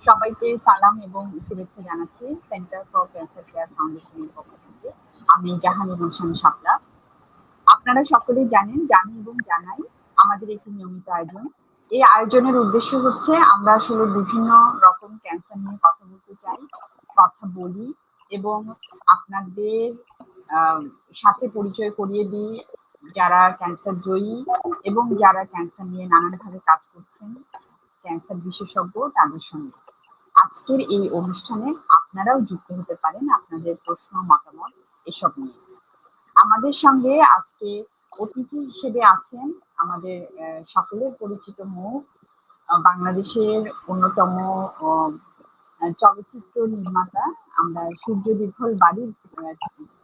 সবাইকে সালাম এবং শুভেচ্ছা জানাচ্ছি সেন্টার ফর ক্যান্সার কেয়ার ফাউন্ডেশনের পক্ষ থেকে। আমি জাহানুর হোসেন শাপলা। আপনারা সকলেই জানি এবং জানাই আমাদের একটি নিয়মিত আয়োজন। এই আয়োজনের উদ্দেশ্য হচ্ছে আমরা আসলে বিভিন্ন রকম ক্যান্সার নিয়ে কথা বলতে চাই, কথা বলি এবং আপনাদের আহ, সাথে পরিচয় করিয়ে দিই যারা ক্যান্সার জয়ী এবং যারা ক্যান্সার নিয়ে নানানভাবে কাজ করছেন, ক্যান্সার বিশেষজ্ঞ তাদের সঙ্গে। আজকের এই অনুষ্ঠানে আপনারাও যুক্ত হতে পারেন আপনাদের প্রশ্ন মতামত এসব নিয়ে। আমাদের সঙ্গে আজকে অতিথি হিসেবে আছেন আমাদের সকলের পরিচিত মুখ, বাংলাদেশের অন্যতম আহ, চলচ্চিত্র নির্মাতা, আমরা সূর্য দীর্ঘল বাড়ির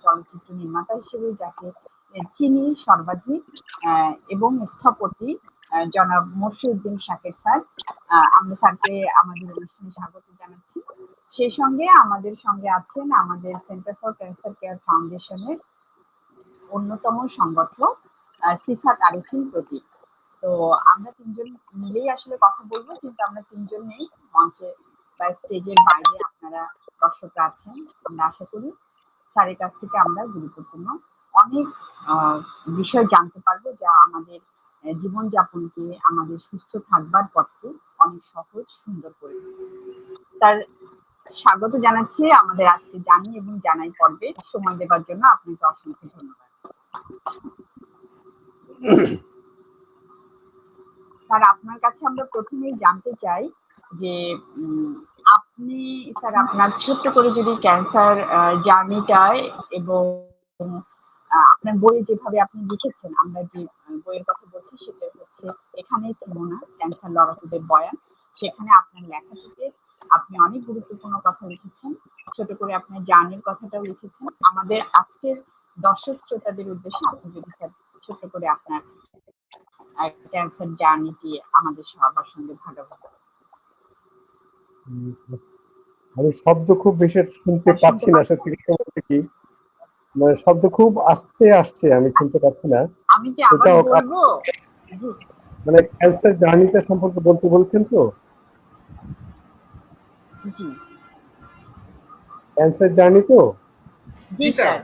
চলচ্চিত্র নির্মাতা হিসেবে যাকে চিনি সর্বাধিক, এবং স্থপতি জনাব মশিউদ্দিন শাকের স্যার। আমরা স্যারকে আমাদের অনুষ্ঠানে স্বাগত জানাচ্ছি। সেই সঙ্গে আমাদের সঙ্গে আছেন আমাদের সেন্টার ফর ক্যান্সার কেয়ার ফাউন্ডেশনের অন্যতম সংগঠক সিফাত আরিফিন প্রতীক। তো আমরা তিনজন মিলেই আসলে কথা বলবো, কিন্তু আমরা তিনজন নেই মঞ্চে বা স্টেজের বাইরে, আপনারা দর্শকরা আছেন। আমরা আশা করি স্যারের কাছ থেকে আমরা গুরুত্বপূর্ণ অনেক বিষয় জানতে পারবো, যা আমাদের জীবনযাপনকে, আমাদের সুস্থ থাকবার পথকে অনেক সহজ সুন্দর করে দেবে। স্যার, স্বাগত জানাচ্ছি আমাদের আজকে জানি এবং জানাই পর্বে। সময় দেওয়ার জন্য আপনাকে অসংখ্য ধন্যবাদ। স্যার, আপনার কাছে আমরা প্রথমেই জানতে চাই যে আপনি স্যার আপনার ছোট্ট করে যদি ক্যান্সার জার্নিটায় এবং আপনার বইয়ে যেভাবে আপনি লিখেছেন, আমরা যে বইয়ের কথা বলছি সেটা হচ্ছে এখানেই থেমো না, ক্যান্সার লড়াকুদের বয়ান। সেখানে আপনার লেখা থেকে আপনি অনেক গুরুত্বপূর্ণ কথা লিখেছেন, ছোট করে আপনার জার্নির কথাটাও লিখেছেন। আমাদের আজকের দর্শক শ্রোতাদের উদ্দেশ্যে আপনি যদি স্যার ছোট্ট করে আপনার ক্যান্সার জার্নিটি আমাদের সবার সঙ্গে ভাগাভাগি করেন। আমি শব্দ খুব বেশি শুনতে পাচ্ছি না, সত্যি বলতে কি, মানে শব্দ খুব আস্তে আসছে, আমি শুনতে পাচ্ছি না। আমি কি আবার বলবো? জি, মানে ক্যান্সার জার্নিটা সম্পর্কে বলতে বলছেন তো? জি, ক্যান্সার জার্নি তো? জি স্যার।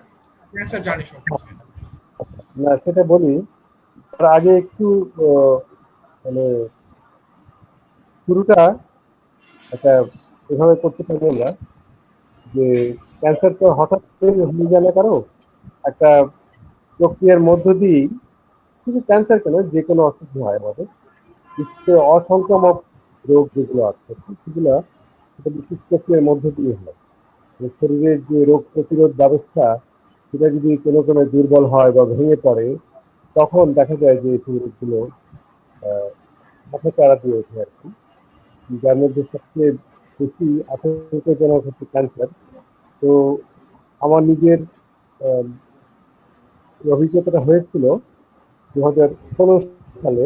ক্যান্সার জার্নি সম্পর্কে না, সেটা বলি। তার আগে একটু মানে শুরুটা একটা এভাবে করতে পারি আমরা, যে ক্যান্সার তো হঠাৎ করে হয়ে যায় না কারো, একটা প্রক্রিয়ার মধ্য দিয়েই, শুধু ক্যান্সার কেন, যে কোনো অসুখ হয় আমাদের, বিশেষ করে অসংক্রামক রোগ যেগুলো আছে সেগুলো একটা বিশেষ প্রক্রিয়ার মধ্য দিয়ে হয়। শরীরের যে রোগ প্রতিরোধ ব্যবস্থা সেটা যদি কোনো কোনো দুর্বল হয় বা ভেঙে পড়ে, তখন দেখা যায় যে এই রোগগুলো মাথা চাড়া দিয়ে ওঠে আর কি। যার মধ্যে সবচেয়ে বেশি আতঙ্কজনক হচ্ছে ক্যান্সার। তো আমার নিজের অভিজ্ঞতাটা হয়েছিল 2016 সালে।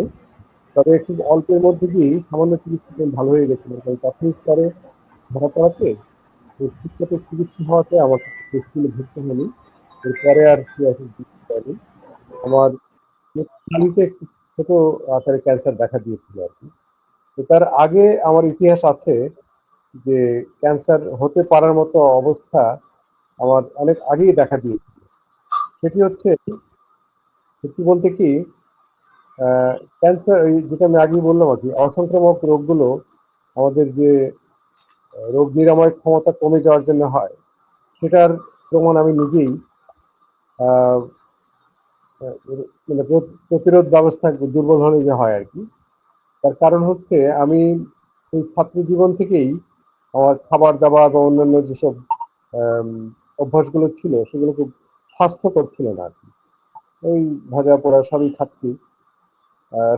তবে খুব অল্পের মধ্যে দিয়েই সামান্য চিকিৎসা ভালো হয়ে গেছিল, কারণ প্রাথমিক স্তরে ধরা পড়াতে ঠিকমতো চিকিৎসা হওয়াতে আমার বেশি দিনে ভুগতে হয়নি। এরপরে আর কি অসুখ হয়নি। আমার একটু ছোট আকারে ক্যান্সার দেখা দিয়েছিল আর কি। তো তার আগে আমার ইতিহাস আছে যে ক্যান্সার হতে পারার মতো অবস্থা আমার অনেক আগেই দেখা দিয়েছিল। সেটি হচ্ছে, সত্যি বলতে কি, ক্যান্সার যেটা আমি আগেই বললাম আর কি, অসংক্রামক রোগগুলো আমাদের যে রোগ নিরাময় ক্ষমতা কমে যাওয়ার জন্য হয়, সেটার প্রমাণ আমি নিজেই মানে প্রতিরোধ ব্যবস্থা দুর্বল হলে যে হয় আর কি। তার কারণ হচ্ছে আমি এই ছাত্র জীবন থেকেই আমার খাবার দাবার বা অন্যান্য যেসব অভ্যাসগুলো ছিল সেগুলো খুব স্বাস্থ্যকর ছিল না আর কি। ওই ভাজা পোড়া সবই খাচ্ছি,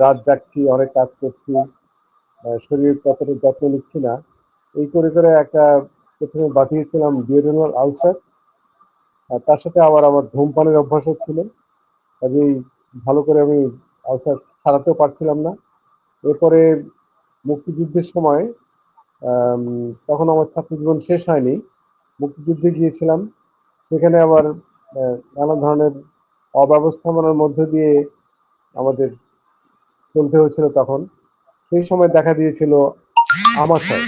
রাত জাগছি, অনেক কাজ করছি, শরীরের কতটা যত্ন নিচ্ছি না। এই করে করে একটা প্রথমে বাঁধিয়েছিলাম ডিউরেনাল আলসার, আর তার সাথে আবার আমার ধূমপানের অভ্যাসও ছিল। কাজেই ভালো করে আমি আলসার সারাতেও পারছিলাম না। এরপরে মুক্তিযুদ্ধের সময়, তখন আমার ছাত্র জীবন শেষ হয়নি, মুক্তিযুদ্ধে গিয়েছিলাম। সেখানে আবার নানা ধরনের অব্যবস্থাপনার মধ্য দিয়ে আমাদের চলতে হয়েছিল। তখন সেই সময় দেখা দিয়েছিল আমাশয়।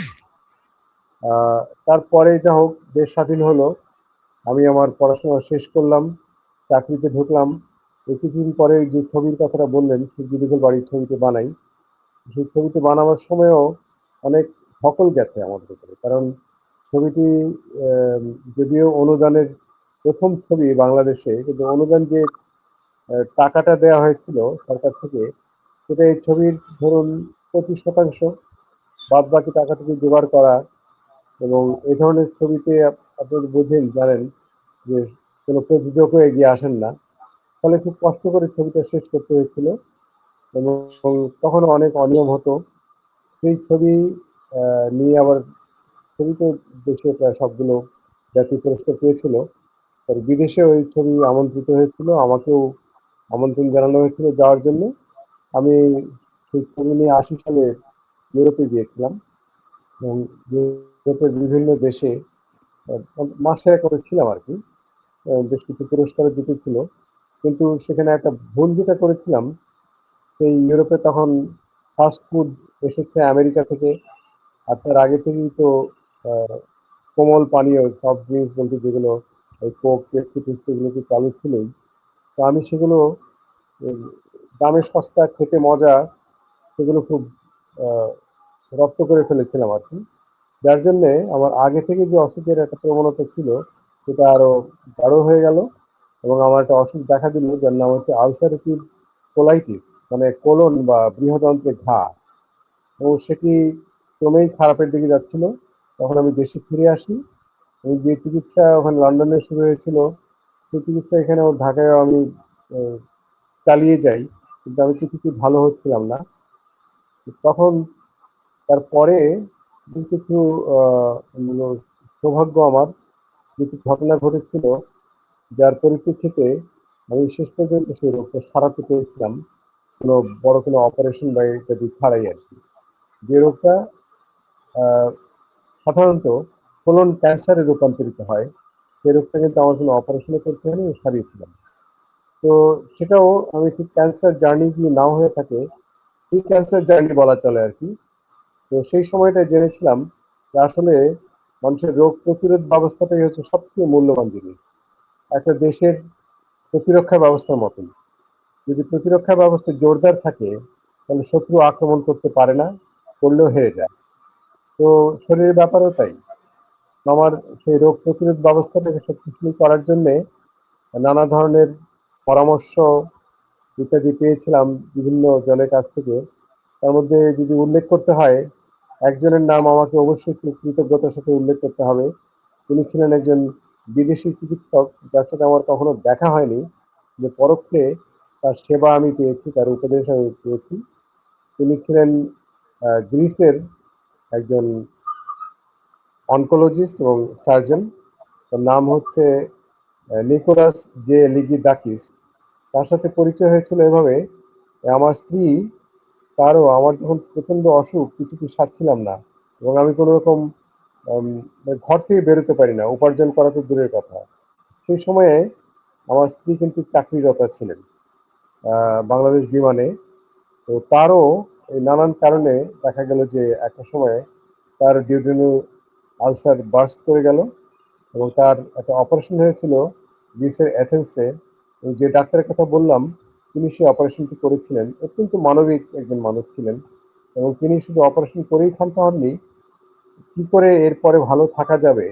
আহ, তারপরে যা হোক দেশ স্বাধীন হলো, আমি আমার পড়াশোনা শেষ করলাম, চাকরিতে ঢুকলাম। এই কিছুদিন পরে যে ছবির কথাটা বললেন, সূর্য দিঘল বাড়ির ছবিতে বানাই, সেই ছবিতে বানাবার সময়ও অনেক ধকল গেছে আমার ভেতরে। কারণ ছবিটি আহ, যদিও অনুদানের প্রথম ছবি বাংলাদেশে, কিন্তু অনুদান যে টাকাটা দেওয়া হয়েছিল সরকার থেকে, সেটা এই ছবির ধরুন 25%, বাদ বাকি টাকাটুকু জোগাড় করা। এবং এই ধরনের ছবিতে আপনারা বোঝেন, জানেন যে কোনো প্রযোজকও এগিয়ে আসেন না, ফলে খুব কষ্ট করে ছবিটা শেষ করতে হয়েছিল। এবং তখন অনেক অনিয়ম হতো। সেই ছবি নিয়ে আবার ছবি তো দেশে প্রায় সবগুলো জাতীয় পুরস্কার পেয়েছিল। আর বিদেশে ওই ছবি আমন্ত্রিত হয়েছিল, আমাকেও আমন্ত্রণ জানানো হয়েছিল যাওয়ার জন্য। আমি সেই ছবি নিয়ে 80 সালে ইউরোপে গিয়েছিলাম, এবং ইউরোপের বিভিন্ন দেশে মাসে করে ছিলাম আর কি। বেশ কিছু পুরস্কারও জিতেছিল। কিন্তু সেখানে একটা ভুল যেটা করেছিলাম, সেই ইউরোপে তখন ফাস্ট ফুড এসেছে আমেরিকা থেকে। আর তার আগে থেকেই তো আহ, কোমল পানীয় সফট ড্রিঙ্কস বলতে যেগুলো, ওই কোক, পেপসি টেপসি, এগুলো তো চালু ছিলই। তো আমি সেগুলো উম, দামে সস্তা, খেতে মজা, সেগুলো খুব আহ, রপ্ত করে ফেলেছিলাম আর কি। যার জন্যে আমার আগে থেকে যে অসুখের একটা প্রবণতা ছিল, সেটা আরো গাঢ় হয়ে গেল। এবং আমার একটা অসুখ দেখা দিল, যার নাম হচ্ছে আলসারেটিভ কোলাইটিস, মানে কোলন বা বৃহদন্ত্রে ঘা। ও সেটি ক্রমেই খারাপের দিকে যাচ্ছিল। তখন আমি দেশে ফিরে আসি। আমি যে চিকিৎসা ওখানে লন্ডনে শুরু হয়েছিল, সেই চিকিৎসা এখানেও ঢাকায় আমি আহ, চালিয়ে যাই। কিন্তু আমি কিছু ভালো হচ্ছিলাম না। তখন তারপরে বেশ কিছু মানে সৌভাগ্য আমার, কিছু ঘটনা ঘটেছিল, যার পরিপ্রেক্ষিতে আমি শেষ পর্যন্ত সেই রোগটা সারাতে পেরেছিলাম, কোনো বড় কোনো অপারেশন বা ইত্যাদি ছাড়াই আর কি। যে রোগটা আহ, সাধারণত কোলন ক্যান্সারে রূপান্তরিত হয়, সেই রোগটা কিন্তু আমার কোনো অপারেশনে করতে হয়নি, আমি সারিয়েছিলাম। তো সেটাও আমি ঠিক ক্যান্সার জার্নি যদি নাও হয়ে থাকে, ঠিক ক্যান্সার জার্নি বলা চলে আর কি। তো সেই সময়টা জেনেছিলাম যে আসলে মানুষের রোগ প্রতিরোধ ব্যবস্থাটাই হচ্ছে সবচেয়ে মূল্যবান জিনিস একটা দেশের প্রতিরক্ষা ব্যবস্থার মতন। যদি প্রতিরক্ষা ব্যবস্থা জোরদার থাকে, তাহলে শত্রু আক্রমণ করতে পারে না, করলেও হেরে যায়। তো শরীরের ব্যাপারও তাই। আমার সেই রোগ প্রতিরোধ ব্যবস্থাটাকে শক্তিশালী করার জন্য নানা ধরনের পরামর্শ ইত্যাদি পেয়েছিলাম বিভিন্ন জনের কাছ থেকে। তার মধ্যে যদি উল্লেখ করতে হয়, একজনের নাম আমাকে অবশ্যই খুব কৃতজ্ঞতার সাথে উল্লেখ করতে হবে। তিনি ছিলেন একজন বিদেশি চিকিৎসক, যার সাথে আমার কখনো দেখা হয়নি, যে পরোক্ষে তার সেবা আমি পেয়েছি, তার উপদেশ আমি পেয়েছি। তিনি ছিলেন গ্রিসের একজন অনকোলজিস্ট এবং সার্জন। তার নাম হচ্ছে নিকোলাস জে লিগিদাকিস। তার সাথে পরিচয় হয়েছিল এভাবে, আমার স্ত্রী, তারও আমার যখন প্রচন্ড অসুখ, কিছুতে সারছিলাম না, এবং আমি কোনো রকম ঘর থেকে বেরোতে পারি না, উপার্জন করা তো দূরের কথা। সেই সময়ে আমার স্ত্রী কিন্তু চাকরিরত ছিলেন বাংলাদেশ বিমানে। তো তারও এই নানান কারণে দেখা গেল যে একটা সময় তার ডিউডেনাল আলসার বার্স্ট করে গেল, এবং তার একটা অপারেশন হয়েছিল গ্রিসের অ্যাথেন্সে। যে ডাক্তারের কথা বললাম, তিনি সেই অপারেশনটি করেছিলেন। অত্যন্ত মানবিক একজন মানুষ ছিলেন, এবং তিনি শুধু অপারেশন করেই ক্ষান্ত হননি, কি করে এরপরে ভালো থাকা যাবে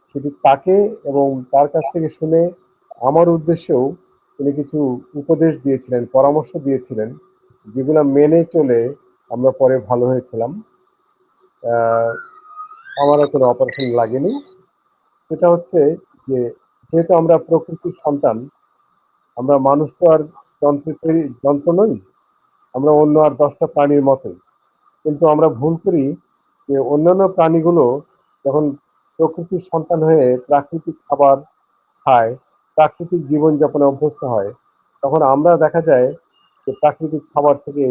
সেটি তাকে এবং তার কাছ থেকে শুনে আমার উদ্দেশ্যেও তিনি কিছু উপদেশ দিয়েছিলেন, পরামর্শ দিয়েছিলেন, যেগুলো মেনে চলে আমরা পরে ভালো হয়েছিলাম। আহ, আমারও কোনো অপারেশন লাগেনি। সেটা হচ্ছে যে, যেহেতু আমরা প্রকৃতির সন্তান, আমরা মানুষ তো আর যন্ত্র নই, আমরা অন্য আর 10টা প্রাণীর মতোই। কিন্তু আমরা ভুল করি যে অন্যান্য প্রাণীগুলো যখন প্রকৃতির সন্তান হয়ে প্রাকৃতিক খাবার খায়, প্রাকৃতিক জীবনযাপনে অভ্যস্ত হয়, তখন আমরা দেখা যায় যে প্রাকৃতিক খাবার থেকে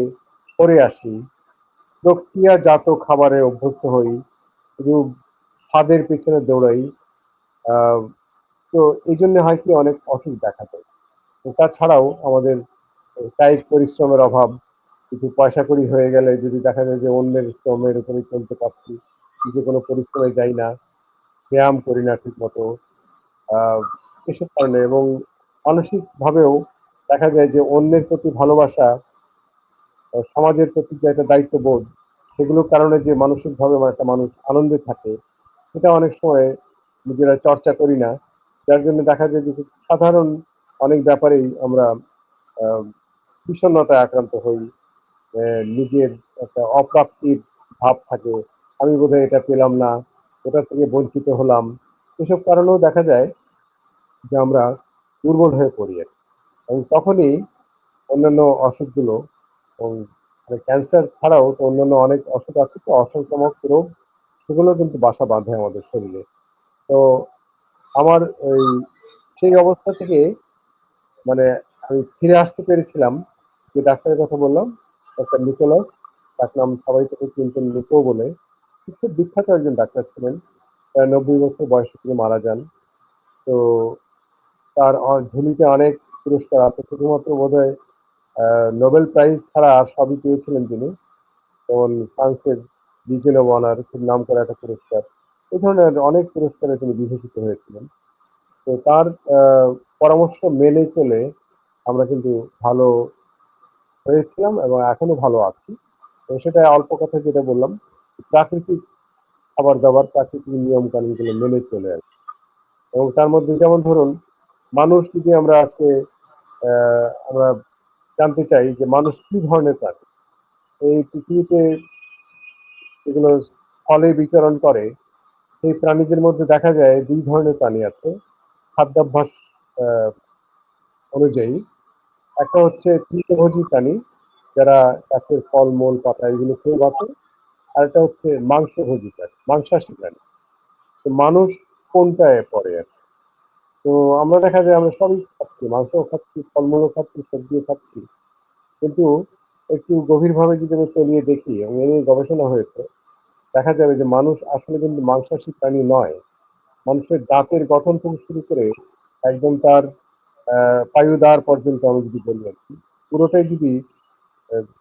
সরে আসি, প্রক্রিয়াজাত খাবারে অভ্যস্ত হই, শুধু স্বাদের পেছনে দৌড়াই। আহ, তো এই জন্য হয় কি, অনেক অসুখ দেখা দেয়। তাছাড়াও আমাদের কায়িক পরিশ্রমের অভাব, কিছু পয়সা কড়ি হয়ে গেলে যদি দেখা যায় যে অন্যের শ্রমের উপরে চলতে পারছি, যে কোনো পরিশ্রমে যাই না, ব্যায়াম করি না ঠিক মতো, এসব কারণে। এবং মানসিক ভাবেও দেখা যায় যে অন্যের প্রতি ভালোবাসা, সমাজের প্রতি যে একটা দায়িত্ববোধ, সেগুলোর কারণে যে মানসিকভাবে একটা মানুষ আনন্দে থাকে, সেটা অনেক সময় নিজেরা চর্চা করি না। যার জন্য দেখা যায় যে খুব সাধারণ অনেক ব্যাপারেই আমরা আহ, বিষণ্ণতায় আক্রান্ত হই। নিজের একটা অপ্রাপ্তির ভাব থাকে, আমি বোধহয় এটা পেলাম না, ওটা থেকে বঞ্চিত হলাম। এসব কারণেও দেখা যায় যে আমরা দুর্বল হয়ে পড়ি আর কি। এবং তখনই অন্যান্য অসুখগুলো, এবং ক্যান্সার ছাড়াও তো অন্যান্য অনেক অসুখ আছে, তো অসংক্রামক রোগ, সেগুলো কিন্তু বাসা বাঁধে আমাদের শরীরে। তো আমার ওই সেই অবস্থা থেকে মানে আমি ফিরে আসতে পেরেছিলাম। যে ডাক্তারের কথা বললাম, ডাক্তার নিকোলাস, তার নাম সবাই থেকে চিনতেন নিকো বলে, খুব বিখ্যাত একজন ডাক্তার ছিলেন। প্রায় 90 বছর বয়সে তিনি মারা যান। তো তার ঝুলিতে অনেক পুরস্কার আছে, শুধুমাত্র বোধহয় নোবেল প্রাইজ ছাড়া আর সবই পেয়েছিলেন তিনি। যেমন ফ্রান্সের লিজিয়ন অব অনার, খুব নাম করা একটা পুরস্কার। এই ধরনের অনেক পুরস্কারে তিনি বিভূষিত হয়েছিলেন। তো তার পরামর্শ মেনে চলে আমরা কিন্তু ভালো হয়েছিলাম এবং এখনো ভালো আছি। তো সেটা অল্প কথা যেটা বললাম, প্রাকৃতিক খাবার দাবার, প্রাকৃতিক নিয়ম কানুন গুলো মেনে চলে আসে। এবং তার মধ্যে যেমন ধরুন, মানুষ যদি আমরা আজকে আমরা জানতে চাই যে মানুষ কি ধরনের প্রাণী। এই পৃথিবীতে যেগুলো স্থলে বিচরণ করে, সেই প্রাণীদের মধ্যে দেখা যায় দুই ধরনের প্রাণী আছে খাদ্যাভ্যাস আহ, অনুযায়ী। একটা হচ্ছে তৃণভোজী প্রাণী, যারা গাছের ফল মূল পাতা এগুলো খেয়ে বাঁচে। আর একটা হচ্ছে মাংসভোজী প্রাণী, মাংসাশী প্রাণী। তো মানুষ কোনটায় পড়ে আর কি? তো আমরা দেখা যায় আমরা সবই খাচ্ছি, মাংসও খাচ্ছি, ফলমূলও খাচ্ছি, সবজিও খাচ্ছি। কিন্তু একটু গভীরভাবে যদি আমি তলিয়ে দেখি, এবং এ নিয়ে গবেষণা হয়েছে, দেখা যাবে যে মানুষ আসলে কিন্তু মাংসাশী প্রাণী নয়। মানুষের দাঁতের গঠন থেকে শুরু করে একদম তার পায়ুদার পর্যন্ত আমি যদি বলি আর কি, পুরোটাই যদি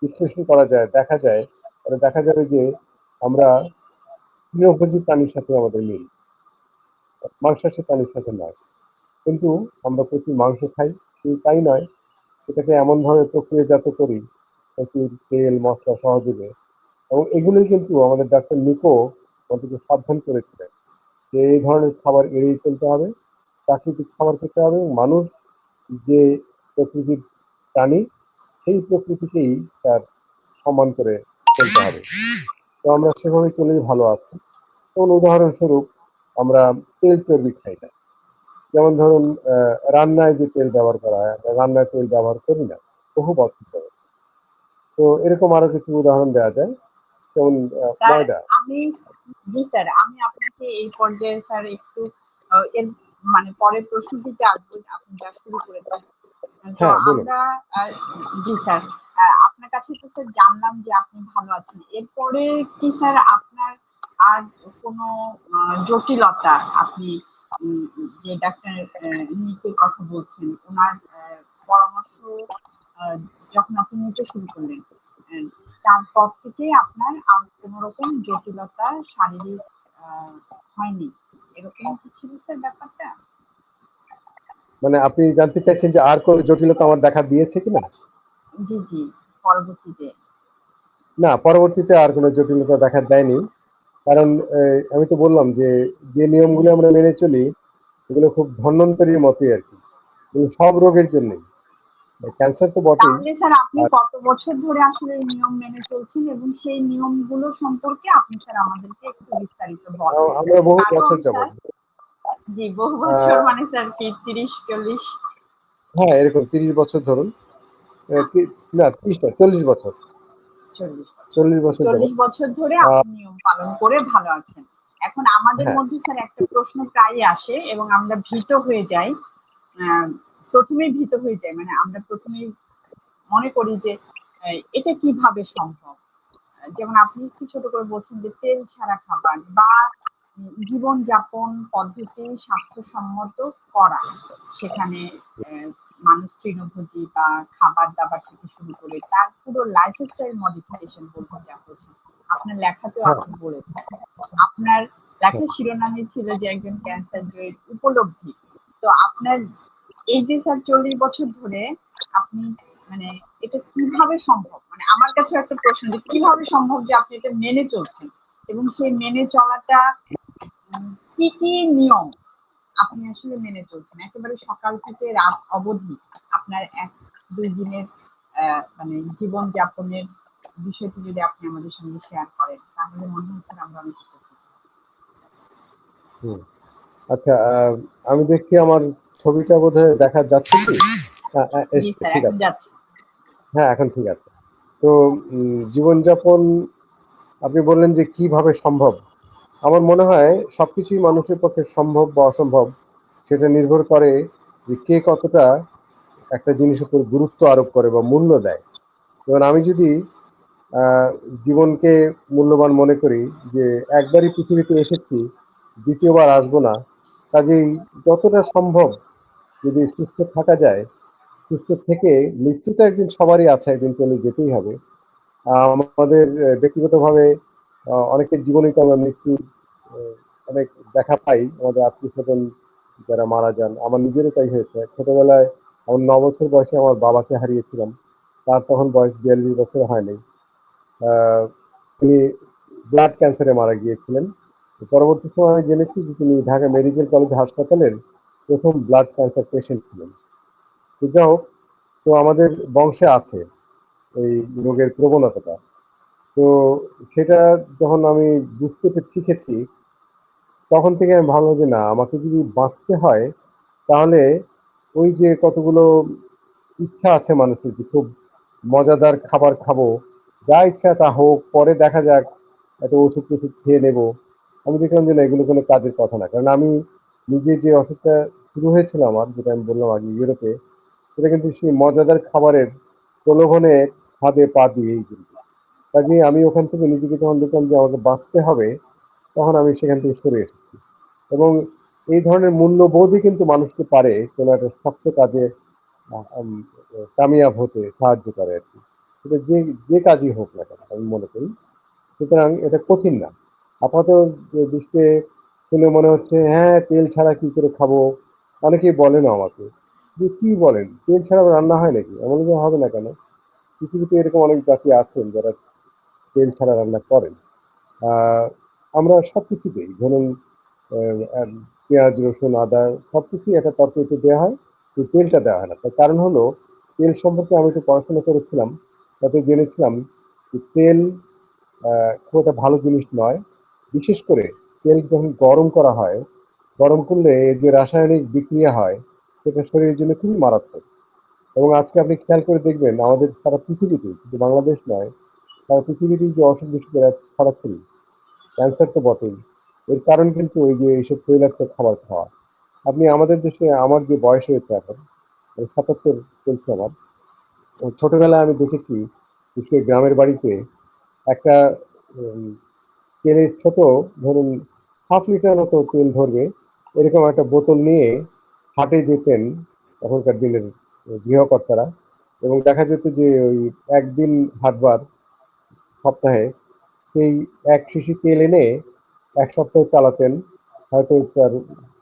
বিশ্লেষণ করা যায়, দেখা যায়, তাহলে দেখা যাবে যে আমরা তৃণভোজী প্রাণীর সাথে আমাদের মিল, মাংসাশী প্রাণীর সাথে নয়। কিন্তু আমরা প্রচুর মাংস খাই, শুধু তাই নয়, সেটাকে এমনভাবে প্রক্রিয়াজাত করি প্রচুর তেল মশলা সহযোগে। এবং এগুলোই কিন্তু আমাদের ডাক্তার নিকো আমাদেরকে সাবধান করেছিলেন যে এই ধরনের খাবার এড়িয়ে চলতে হবে, প্রাকৃতিক খাবার খেতে হবে, এবং মানুষ যে প্রকৃতির প্রাণী, সেই প্রকৃতিকেই তার সম্মান করে চলতে হবে। তো আমরা সেভাবে চলেই ভালো আছি। যেমন উদাহরণস্বরূপ, আমরা তেল চর্বি খাই না। যেমন ধরুন রান্নায় যে তেল ব্যবহার করা হয়, আমরা রান্নায় তেল ব্যবহার করি না বহু বছর ধরে। তো এরকম আরো কিছু উদাহরণ দেওয়া যায়। যেমন স্যার ময়দা। আমি জি স্যার, আমি আপনাকে এই পর্যায়ে স্যার একটু এর মানে পরের প্রশ্ন দিতে আসবো, আপনি যা শুরু করেছেন। তো হ্যাঁ, বলুন। আমরা আহ, জি স্যার, আপনার কাছে তো স্যার জানলাম যে আপনি ভালো আছেন। এরপরে কি স্যার আপনার আর কোনো জটিলতা, আপনি যে ডাক্তার নিকের কথা বলছেন, ওনার পরামর্শ আহ, যখন আপনি নিতে শুরু করলেন, আহ, তারপর থেকে আপনার আর কোনো রকম জটিলতা শারীরিক আহ, হয়নি, এরকম কি ছিল স্যার ব্যাপারটা? মানে আপনি জানতে চাইছেন যে আর কোনো জটিলতা আমার দেখা দিয়েছে কিনা? জি জি, পরবর্তীতে। না, পরবর্তীতে আর কোনো জটিলতা দেখা দেয়নি। কারণ আমি তো বললাম যে যে জি নিয়মগুলো জি। আমরা মেনে চলি, এগুলো খুব ধন্বন্তরীর মতোই আর কি। এবং সব রোগের জন্যই, ক্যান্সার তো বটেই। তাহলে স্যার আপনি আর কত বছর ধরে আসলে এই নিয়ম মেনে চলছেন, এবং সেই নিয়মগুলো সম্পর্কে আপনি স্যার আমাদেরকে একটু বিস্তারিত বলেন। আমরা বহু কারণ বছর স্যার, যাবত, জি বহু বছর আহ, মানে স্যার কি 30-40? হ্যাঁ এরকম 30 বছর ধরুন। না 30 না, 40 বছর। 40 বছর, 40 বছর 40 যাবত। বছর ধরে আহ, আপনি নিয়ম পালন করে ভালো আছেন। এখন আমাদের হ্যাঁ, মধ্যে স্যার একটা প্রশ্ন প্রায়ই আসে এবং আমরা ভীত হয়ে যাই। আহ, প্রথমেই ভীত হয়ে যাই, মানে আমরা প্রথমেই মনে করি যে এটা কিভাবে সম্ভব। যেমন আপনি একটু ছোট করে বলছেন যে তেল ছাড়া খাবার বা জীবনযাপন পদ্ধতি স্বাস্থ্যসম্মত করা, সেখানে আহ, মানুষ তৃণভোজী বা খাবার দাবার থেকে শুরু করে তার পুরো লাইফস্টাইল মডিফিকেশন বলতে যা বোঝায়, আপনার লেখাতেও হ্যাঁ, আপনি বলেছেন। আপনার লেখার হ্যাঁ, শিরোনামে ছিল যে একজন ক্যান্সার জয়ীর উপলব্ধি। তো আপনার এই যে স্যার 40 বছর ধরে আপনি মানে এটা কিভাবে সম্ভব? মানে আমার কাছে একটা প্রশ্ন যে কিভাবে সম্ভব যে আপনি এটা মেনে চলছেন এবং সেই মেনে চলাটা কি কি নিয়ম আপনি আসলে মেনে চলছেন একেবারে সকাল থেকে রাত অবধি আপনার 1-2 দিনের মানে জীবন যাপনের বিষয়টি যদি আপনি আমাদের সঙ্গে শেয়ার করেন তাহলে মনে হয় স্যার আমরা অনেক উপকৃত হব। হুম। আচ্ছা, আমি দেখছি আমার ছবিটা বোধহয় দেখা যাচ্ছে কি? জি স্যার, ঠিক এখন আছে। যাচ্ছে। হ্যাঁ, এখন ঠিক আছে। তো জীবনযাপন আপনি বললেন যে কিভাবে সম্ভব? আমার মনে হয় সবকিছুই মানুষের পক্ষে সম্ভব বা অসম্ভব সেটা নির্ভর করে যে কে কতটা একটা জিনিসের উপর গুরুত্ব আরোপ করে বা মূল্য দেয়। যেমন আমি যদি আহ, জীবনকে মূল্যবান মনে করি যে একবারই পৃথিবীতে এসেছি, দ্বিতীয়বার আসবো না, কাজেই যতটা সম্ভব যদি সুস্থ থাকা যায়, সুস্থ থেকে মৃত্যুটা একদিন সবারই আছে, একদিন চলে যেতেই হবে। আমাদের ব্যক্তিগতভাবে অনেকের জীবনেই তো আমরা মৃত্যুর অনেক দেখা পাই, আমাদের আত্মীয় স্বজন যারা মারা যান। আমার নিজেরও তাই হয়েছে। ছোটবেলায় আমার 9 বছর বয়সে আমার বাবাকে হারিয়েছিলাম। তার তখন বয়স 42 বছর হয়নি। আহ, তিনি ব্লাড ক্যান্সারে মারা গিয়েছিলেন। তো পরবর্তী সময় আমি জেনেছি যে তিনি ঢাকা মেডিকেল কলেজ হাসপাতালের প্রথম ব্লাড ক্যান্সার পেশেন্ট ছিলেন। তো যাই হোক, তো আমাদের বংশে আছে এই রোগের প্রবণতাটা। তো সেটা যখন আমি বুঝতে শিখেছি, তখন থেকে আমি ভাবলাম যে না, আমাকে যদি বাঁচতে হয় তাহলে ওই যে কতগুলো ইচ্ছা আছে মানুষের যে খুব মজাদার খাবার খাবো, যা ইচ্ছা তা হোক, পরে দেখা যাক, একটা ওষুধ টষুধ খেয়ে নেবো। আমি দেখলাম যে না, এগুলো কোনো কাজের কথা না। কারণ আমি নিজে যে অসুখটা শুরু হয়েছিল আমার, যেটা আমি বললাম আগে ইউরোপে, সেটা কিন্তু সেই মজাদার খাবারের প্রলোভনে ফাঁদে পা দিয়েই কিন্তু। কাজে আমি ওখান থেকে নিজেকে যখন দেখলাম যে আমাকে বাঁচতে হবে, তখন আমি সেখান থেকে সরে এসেছি। এবং এই ধরনের মূল্যবোধই কিন্তু মানুষকে পারে কোনো একটা শক্ত কাজে কামিয়াব হতে সাহায্য করে আর কি। সেটা যে যে কাজই হোক না কেন, আমি মনে করি। সুতরাং এটা কঠিন না। আপাতত দৃষ্টিতে শুনে মনে হচ্ছে হ্যাঁ, তেল ছাড়া কি করে খাবো। অনেকেই বলেন আমাকে যে কি বলেন, তেল ছাড়া রান্না হয় নাকি? এমন যে হবে না কেন, পৃথিবীতে এরকম অনেক জাতি আছেন যারা তেল ছাড়া রান্না করেন। আহ, আমরা সবকিছুতেই ধরুন পেঁয়াজ রসুন আদা সবকিছুই একটা তরকারিতে দেওয়া হয়, কিন্তু তেলটা দেওয়া হয় না। তার কারণ হলো, তেল সম্পর্কে আমি একটু পড়াশোনা করেছিলাম, তাতে জেনেছিলাম যে তেল খুব একটা ভালো জিনিস নয়। বিশেষ করে তেল যখন গরম করা হয়, গরম করলে যে রাসায়নিক বিক্রিয়া হয়, সেটা শরীরের জন্য খুবই মারাত্মক। এবং আজকে আপনি খেয়াল করে দেখবেন আমাদের সারা পৃথিবীতে, শুধু বাংলাদেশ নয়, সারা পৃথিবীতেই যে অসুখ বিসুখ ছড়াচ্ছে, ক্যান্সার তো বটেই। এর কারণ কিন্তু ওই যে এইসব তৈলাক্ত খাবার খাওয়া। আপনি আমাদের দেশে, আমার যে বয়স হয়েছে এখন, 77 চলছে আমার, ও ছোটবেলায় আমি দেখেছি বিশেষ গ্রামের বাড়িতে একটা উম, তেলের ছোট, ধরুন 1/2 লিটার মতো তেল ধরবে, এরকম একটা বোতল নিয়ে হাটে যেতেন তখনকার দিনের গৃহকর্তারা। এবং দেখা যেত যে ওই একদিন হাটবার সপ্তাহে, সেই এক শিশি তেল এনে 1 সপ্তাহ চালাতেন। হয়তো তার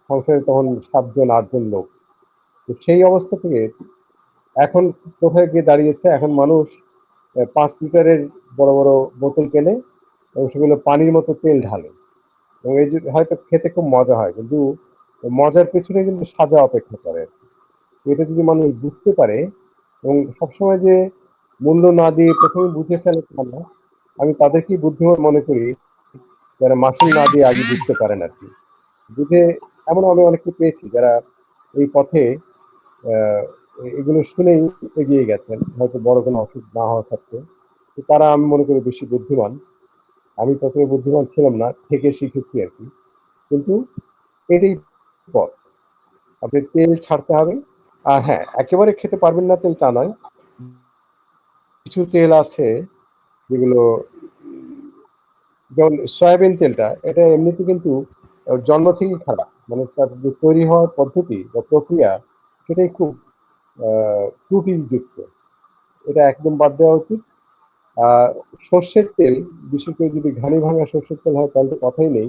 সংসারে তখন 7 জন 8 জন লোক। তো সেই অবস্থা থেকে এখন কোথায় গিয়ে দাঁড়িয়েছে, এখন মানুষ 5 লিটারের বড় বড় বোতল কেনে এবং সেগুলো পানির মতো তেল ঢালে। এবং এই যে হয়তো খেতে খুব মজা হয়, কিন্তু মজার পেছনে কিন্তু সাজা অপেক্ষা করে আর কি। এটা যদি মানুষ বুঝতে পারে এবং সবসময় যে মূল্য না দিয়ে প্রথমে বুঝে ফেলে তা না, আমি তাদেরকেই বুদ্ধিমান মনে করি যারা মাসুল না দিয়ে আগে বুঝতে পারেন আর কি। বুঝে, এমন আমি অনেককে পেয়েছি যারা এই পথে আহ, এগুলো শুনেই এগিয়ে গেছেন, হয়তো বড় কোনো অসুখ না হওয়া সত্ত্বেও। তো তারা আমি মনে করি বেশি বুদ্ধিমান। আমি ততটা বুদ্ধিমান ছিলাম না, থেকে শিখেছি আর কি। কিন্তু এটাই পথ। আপনি তেল ছাড়তে হবে। আর হ্যাঁ, একেবারে খেতে পারবেন না তেল তা নয়। কিছু তেল আছে যেগুলো, যেমন সয়াবিন তেলটা, এটা এমনিতে কিন্তু ওর জন্ম থেকেই খারাপ। মানে তার যে তৈরি হওয়ার পদ্ধতি বা প্রক্রিয়া, সেটাই খুব ত্রুটিযুক্ত। এটা একদম বাদ দেওয়া উচিত। আহ সর্ষের তেল, বিশেষ করে যদি ঘানি ভাঙা সর্ষের তেল হয় তাহলে তো কথাই নেই,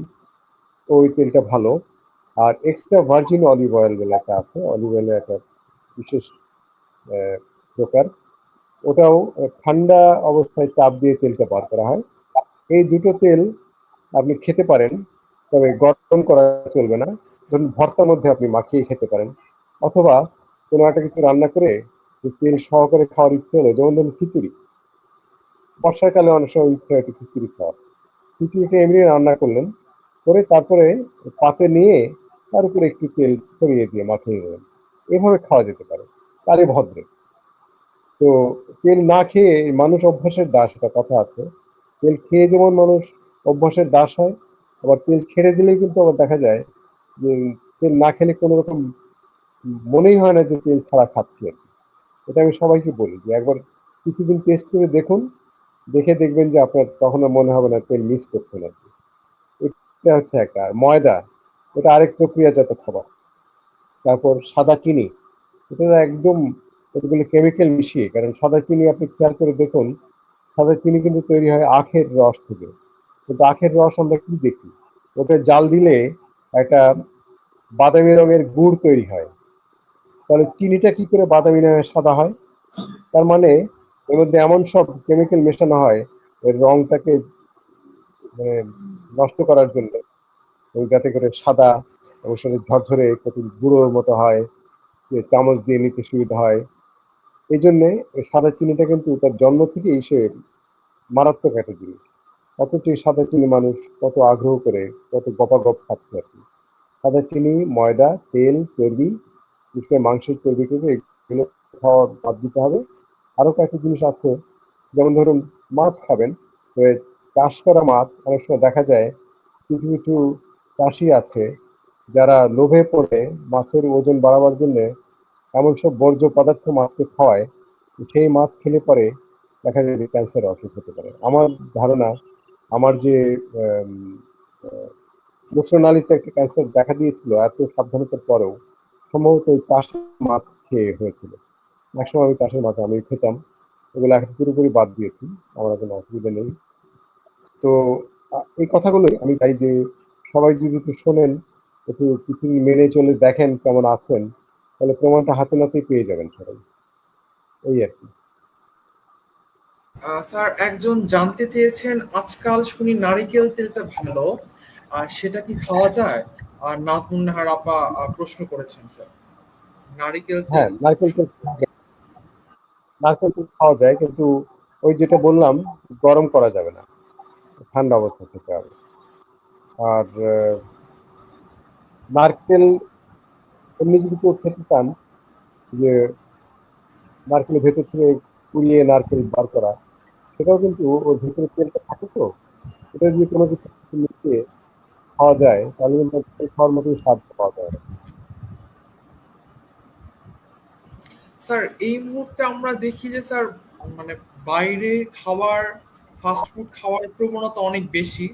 ওই তেলটা ভালো। আর এক্সট্রা ভার্জিন অলিভ অয়েল বলে একটা আছে, অলিভ অয়েলের একটা বিশেষ প্রকার, ওটাও ঠান্ডা অবস্থায় চাপ দিয়ে তেলটা বার করা হয়। এই দুটো তেল আপনি খেতে পারেন, তবে গরম করা চলবে না। ধরুন ভর্তার মধ্যে আপনি মাখিয়ে খেতে পারেন, অথবা কোনো একটা কিছু রান্না করে যে তেল সহকারে খাওয়ার ইচ্ছে হলো, যেমন ধরুন খিচুড়ি, বর্ষাকালে অনেক সময় ইচ্ছে হয় একটু খিচুড়ি খাওয়ার, খিচুড়িটা এমনি রান্না করলেন, করে তারপরে পাতে নিয়ে তার উপরে একটু তেল ছড়িয়ে দিয়ে মাখিয়ে নেবেন, এভাবে খাওয়া যেতে পারে, তারই ভদ্র। তো তেল না খেয়ে মানুষ অভ্যাসের দাস, এটা কথা আছে। তেল খেয়ে যেমন মানুষ অভ্যাসের দাস হয়, আবার তেল ছেড়ে দিলেই কিন্তু আবার দেখা যায় যে তেল না খেলে কোনো রকম মনেই হয় না যে তেল ছাড়া খাচ্ছে। এটা আমি সবাইকে বলি যে একবার কিছুদিন টেস্ট করে দেখুন, দেখে দেখবেন যে আপনার কখনো মনে হবে না তেল মিস করছেন আর কি। এটা হচ্ছে একটা। আর ময়দা, এটা আরেক প্রক্রিয়াজাত খাবার। তারপর সাদা চিনি, এটা তো একদম, এগুলো কেমিক্যাল মিশিয়ে, কারণ সাদা চিনি আপনি খেয়াল করে দেখুন, সাদা চিনি কিন্তু তৈরি হয় আখের রস থেকে। কিন্তু আখের রস আমরা কি দেখি, ওটা জাল দিলে একটা বাদামি রঙের গুড় তৈরি হয়। তাহলে চিনিটা কি করে বাদামি রঙের সাদা হয়? তার মানে এর মধ্যে এমন সব কেমিক্যাল মেশানো হয় এর রংটাকে মানে নষ্ট করার জন্য, ওই যাতে করে সাদা এবং সেটা ঝরঝরে কত গুঁড়োর মতো হয়, যে চামচ দিয়ে নিতে সুবিধা হয়। এই জন্যে এই সাদা চিনিটা কিন্তু তার জন্ম থেকেই সে মারাত্মক একটা জিনিস। অথচ এই সাদা চিনি মানুষ কত আগ্রহ করে, কত গপাগপ খাচ্ছে আর কি। সাদা চিনি, ময়দা, তেল, চর্বি, বিশেষ করে মাংসের চর্বি, কিন্তু এগুলো খাওয়া বাদ দিতে হবে। আরো কয়েকটা জিনিস আছে, যেমন ধরুন মাছ খাবেন, তো এই চাষ করা মাছ অনেক সময় দেখা যায় কিছু কিছু চাষি আছে যারা লোভে পড়ে মাছের ওজন বাড়াবার জন্য এমন সব বর্জ্য পদার্থ মাছকে খাওয়ায়, সেই মাছ খেলে পরে দেখা যায় যে ক্যান্সার অসুখ হতে পারে। আমার ধারণা, আমার যে মূত্রনালীতে একটা ক্যান্সার দেখা দিয়েছিল এত সাবধানতার পরেও, সম্ভবত ওই চাষের মাছ খেয়ে হয়েছিল। একসময় আমি চাষের মাছ আমি খেতাম, ওগুলো এখন পুরোপুরি বাদ দিয়েছি, আমার কোনো অসুবিধা নেই। তো এই কথাগুলোই আমি চাই যে সবাই যদি একটু শোনেন, একটু কিছু মেনে চলে দেখেন কেমন আছেন, তাহলে প্রমাণটা হাতে নাতেই পেয়ে যাবেন সবাই। এই আর কি। স্যার একজন জানতে চেয়েছেন, আজকাল শুনি নারিকেল তেলটা ভালো, আর সেটা কি খাওয়া যায়? আর নাজমুন নাহার আপা প্রশ্ন করেছেন স্যার, নারিকেল হ্যাঁ, তেল। নারকেল তেল খাওয়া যায়, কিন্তু ওই যেটা বললাম, গরম করা যাবে না, ঠান্ডা অবস্থা খেতে হবে। আর নারকেল এমনি যদি কেউ খেতে চান, যে নারকেলের ভেতর থেকে পুড়িয়ে নারকেল বার করা, সেটাও কিন্তু ওর ভেতরে তেলটা থাকে, তো এটা যদি কোনো কিছু মিশিয়ে খাওয়া যায় তাহলে কিন্তু তেল খাওয়ার মতোই স্বাদ পাওয়া যায়। স্যার এই মুহূর্তে আমরা দেখি যে স্যার, মানে বাইরে খাবার, ফাস্ট ফুড খাওয়ার প্রবণতা অনেক বেশি।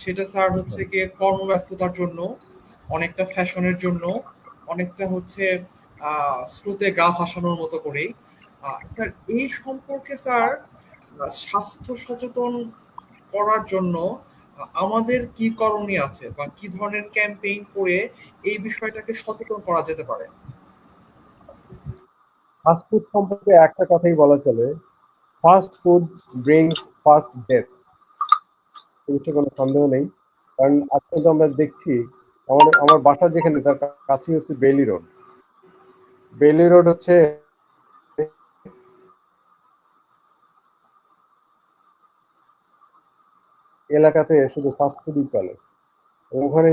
সেটা স্যার হচ্ছে গিয়ে কর্মব্যস্ততার জন্য, অনেকটা ফ্যাশনের জন্য, অনেকটা হচ্ছে স্রোতে গা ভাসানোর মতো করেই। স্যার এই সম্পর্কে স্যার, স্বাস্থ্য সচেতন করার জন্য আমাদের কি করণীয় আছে, বা কি ধরনের ক্যাম্পেইন করে এই বিষয়টাকে সচেতন করা যেতে পারে? ফাস্ট ফুড সম্পর্কে একটা কথাই বলা চলে, fast food brings fast death, এ বিষয়ে কোনো সন্দেহ নেই। কারণ আজকাল তো আমরা দেখছি, আমার আমার বাসা যেখানে তার কাছেই হচ্ছে বেইলি রোড। বেইলি রোড হচ্ছে এলাকাতে শুধু ফাস্ট ফুডই চলে। ওখানে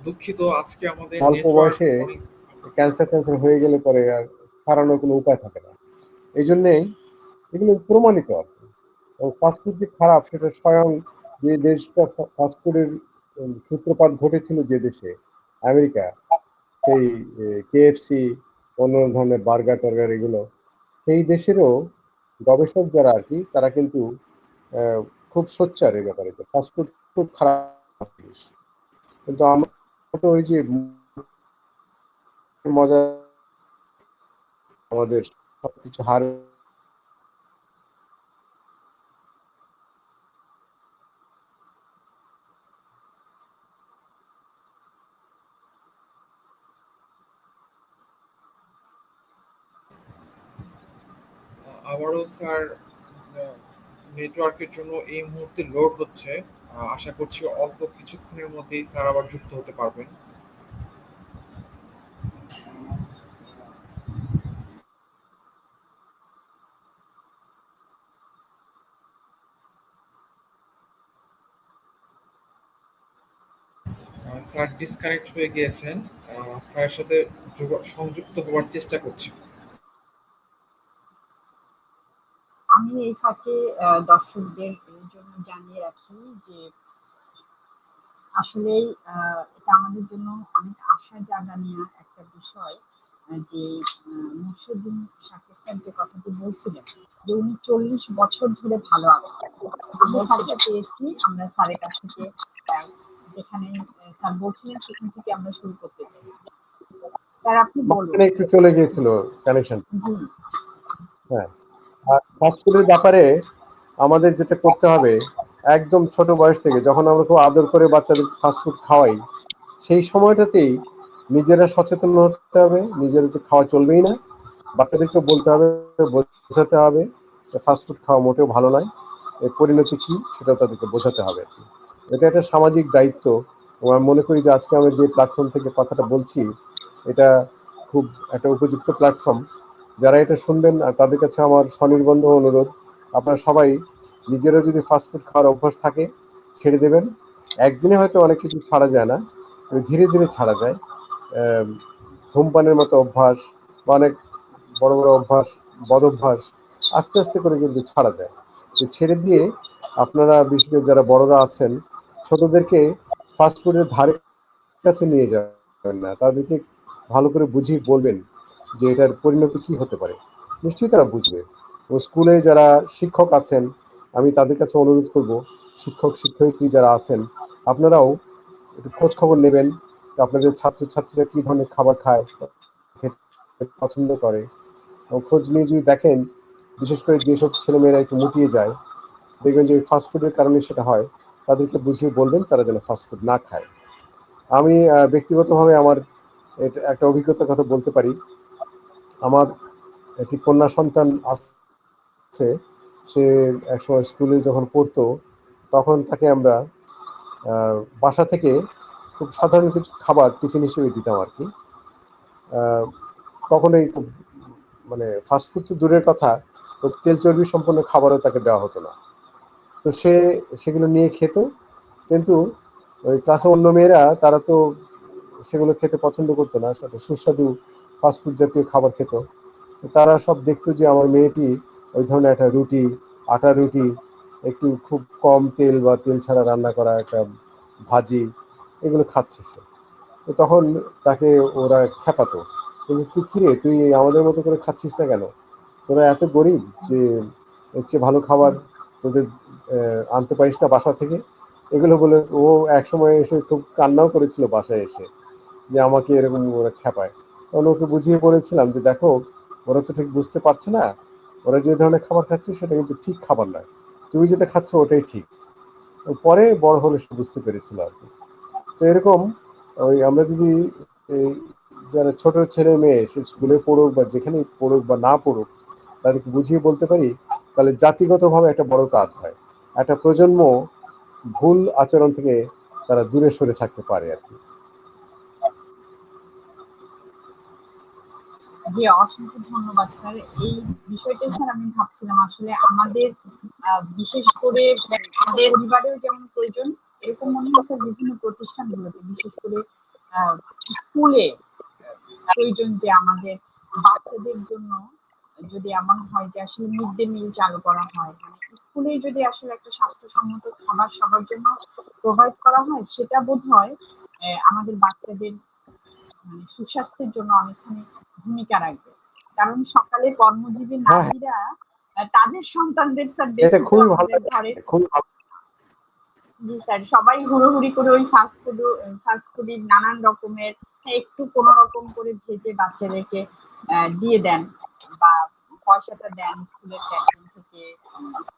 দুঃখিত, আজকে আমাদের অল্প নেটওয়ার্ক বয়সে অনেক। ক্যান্সার ট্যান্সার হয়ে গেলে পরে আর সারানোর কোনো উপায় থাকে না। এই জন্যেই এগুলো প্রমাণিত আর কি। এবং ফাস্টফুড যে খারাপ সেটা স্বয়ং যে দেশটা ফাস্টফুডের সূত্রপাত ঘটেছিল যে দেশে, আমেরিকা, সেই কেএফসি, অন্য ধরনের বার্গার টার্গার এগুলো, সেই দেশেরও গবেষক যারা আর কি, তারা কিন্তু খুব সোচ্চার এই ব্যাপারে, ফাস্টফুড খুব খারাপ জিনিস। কিন্তু আমরা তো ওই যে মজা, আমাদের সবকিছু হার আবারও স্যার নেটওয়ার্কের জন্য এই মুহূর্তে লোড হচ্ছে। আশা করছি অল্প কিছুক্ষণের মধ্যেই স্যার আবার যুক্ত হতে পারবেন। স্যার ডিসকানেক্ট হয়ে গিয়েছেন। স্যারের সাথে সংযুক্ত হওয়ার চেষ্টা করছি। আমি এই ফাঁকে দর্শকদের জন্য জানিয়ে রাখি যে আসলেই এটা আমাদের জন্য অনেক আশা জাগানিয়া একটা বিষয়, যে মুর্শিদুদ্দিন শাকির স্যার যে কথাটি বলছিলেন যে উনি 40 বছর ধরে ভালো আছেন, আমরা স্যারকে পেয়েছি, আমরা স্যারের কাছ থেকে যেখানে স্যার বলছিলেন সেখান থেকে আমরা শুরু করতে চাই। স্যার আপনি বলুন। একটু চলে গিয়েছিল কানেকশন। জি হ্যাঁ, আর ফাস্টফুডের ব্যাপারে আমাদের যেটা করতে হবে, একদম ছোট বয়স থেকে যখন আমরা খুব আদর করে বাচ্চাদের ফাস্টফুড খাওয়াই, সেই সময়টাতেই নিজেরা সচেতন হতে হবে, নিজেরা তো খাওয়া চলবেই না, বাচ্চাদেরকে বলতে হবে, বোঝাতে হবে ফাস্টফুড খাওয়া মোটেও ভালো নয়, এর পরিণতি কি সেটা তাদেরকে বোঝাতে হবে। এটা একটা সামাজিক দায়িত্ব। আমি মনে করি যে আজকে আমি যে প্ল্যাটফর্ম থেকে কথাটা বলছি, এটা খুব একটা উপযুক্ত প্ল্যাটফর্ম। যারা এটা শুনবেন তাদের কাছে আমার স্বনির্বন্ধ অনুরোধ, আপনারা সবাই নিজেরা যদি ফাস্টফুড খাওয়ার অভ্যাস থাকে ছেড়ে দেবেন। একদিনে হয়তো অনেক কিছু ছাড়া যায় না, ধীরে ধীরে ছাড়া যায়। ধূমপানের মতো অভ্যাস বা অনেক বড় বড় অভ্যাস, বদ অভ্যাস আস্তে আস্তে করে কিন্তু ছাড়া যায়। তো ছেড়ে দিয়ে আপনারা, বিশেষ করে যারা বড়রা আছেন, ছোটদেরকে ফাস্টফুডের ধারে কাছে নিয়ে যাবেন না, তাদেরকে ভালো করে বুঝিয়ে বলবেন যে এটার পরিণতি কি হতে পারে। নিশ্চয়ই তারা বুঝবে। ও স্কুলে যারা শিক্ষক আছেন, আমি তাদের কাছে অনুরোধ করব, শিক্ষক শিক্ষয়িত্রী যারা আছেন, আপনারাও একটু খোঁজ খবর নেবেন আপনাদের ছাত্রছাত্রীরা কি ধরনের খাবার খায়, খেতে পছন্দ করে। খোঁজ নিয়ে যদি দেখেন, বিশেষ করে যেসব ছেলেমেয়েরা একটু মুটিয়ে যায়, দেখবেন যে ফাস্টফুডের কারণে সেটা হয়, তাদেরকে বুঝিয়ে বলবেন তারা যেন ফাস্টফুড না খায়। আমি ব্যক্তিগতভাবে আমার এটা একটা অভিজ্ঞতার কথা বলতে পারি। আমার একটি কন্যা সন্তান আছে, সে একসময় স্কুলে যখন পড়তো, তখন তাকে আমরা বাসা থেকে খুব সাধারণ কিছু খাবার টিফিন হিসেবে দিতাম আর কি। কখনোই মানে ফাস্টফুড তো দূরের কথা, তেল চর্বি সম্পন্ন খাবারও তাকে দেওয়া হতো না। তো সে সেগুলো নিয়ে খেত, কিন্তু ওই ক্লাসে অন্য মেয়েরা তারা তো সেগুলো খেতে পছন্দ করতো না, সাথে সুস্বাদু ফাস্টফুড জাতীয় খাবার খেত। তো তারা সব দেখতো যে আমার মেয়েটি ওই ধরনের একটা রুটি, আটা রুটি, একটু খুব কম তেল বা তেল ছাড়া রান্না করা একটা ভাজি, এগুলো খাচ্ছে সে। তো তখন তাকে ওরা খেপাতো, বলছে তুই কিরে, তুই আমাদের মতো করে খাচ্ছিস না কেন, তোরা এত গরিব যে এর চেয়ে ভালো খাবার তোদের আনতে পারিস না বাসা থেকে। এগুলো বলে ও একসময় এসে খুব কান্নাও করেছিল বাসায় এসে, যে আমাকে এরকম ওরা খেপায়। তখন ওকে বুঝিয়ে বলেছিলাম যে দেখো, ওরা তো ঠিক বুঝতে পারছে না, ওরা যে ধরনের খাবার খাচ্ছে সেটা কিন্তু ঠিক খাবার নয়, তুমি যেটা খাচ্ছ ওটাই ঠিক। পরে বড় হলে সে বুঝতে পেরেছিল আর কি। তো এরকম ওই আমরা যদি এই যারা ছোট ছেলে মেয়ে সে স্কুলে পড়ুক বা যেখানেই পড়ুক বা না পড়ুক, তাদেরকে বুঝিয়ে বলতে পারি, তাহলে জাতিগতভাবে একটা বড় কাজ হয়, একটা প্রজন্ম ভুল আচরণ থেকে তারা দূরে সরে থাকতে পারে আর কি। জি, অসংখ্য ধন্যবাদ স্যার। এই বিষয়টাই স্যার আমি ভাবছিলাম আসলে আমাদের বিশেষ করে পরিবারেও যেমন প্রয়োজন, এরকম মনে হয় স্যার বিভিন্ন প্রতিষ্ঠানগুলোতে বিশেষ করে স্কুলে প্রয়োজন যে আমাদের বাচ্চাদের জন্য যদি এমন হয় যে আসলে মিড ডে মিল চালু করা হয়, মানে স্কুলে যদি আসলে একটা স্বাস্থ্যসম্মত খাবার সবার জন্য প্রোভাইড করা হয়, সেটা বোধ হয় আমাদের বাচ্চাদের মানে সুস্বাস্থ্যের জন্য অনেকখানি ভূমিকা রাখবে। কারণ সকালে কর্মজীবী হ্যাঁ, নারীরা তাদের সন্তানদের স্যার এটা দেখি তো খুবই ভালো আমাদের লাগে, ঘরে খুবই ভালো। জি স্যার, সবাই হুড়োহুড়ি করে ওই ফাস্ট ফুডে নানান রকমের একটু কোনো রকম করে ভেজে বাচ্চাদেরকে দিয়ে দেন বা পয়সাটা দেন স্কুলের ক্যান্টিন থেকে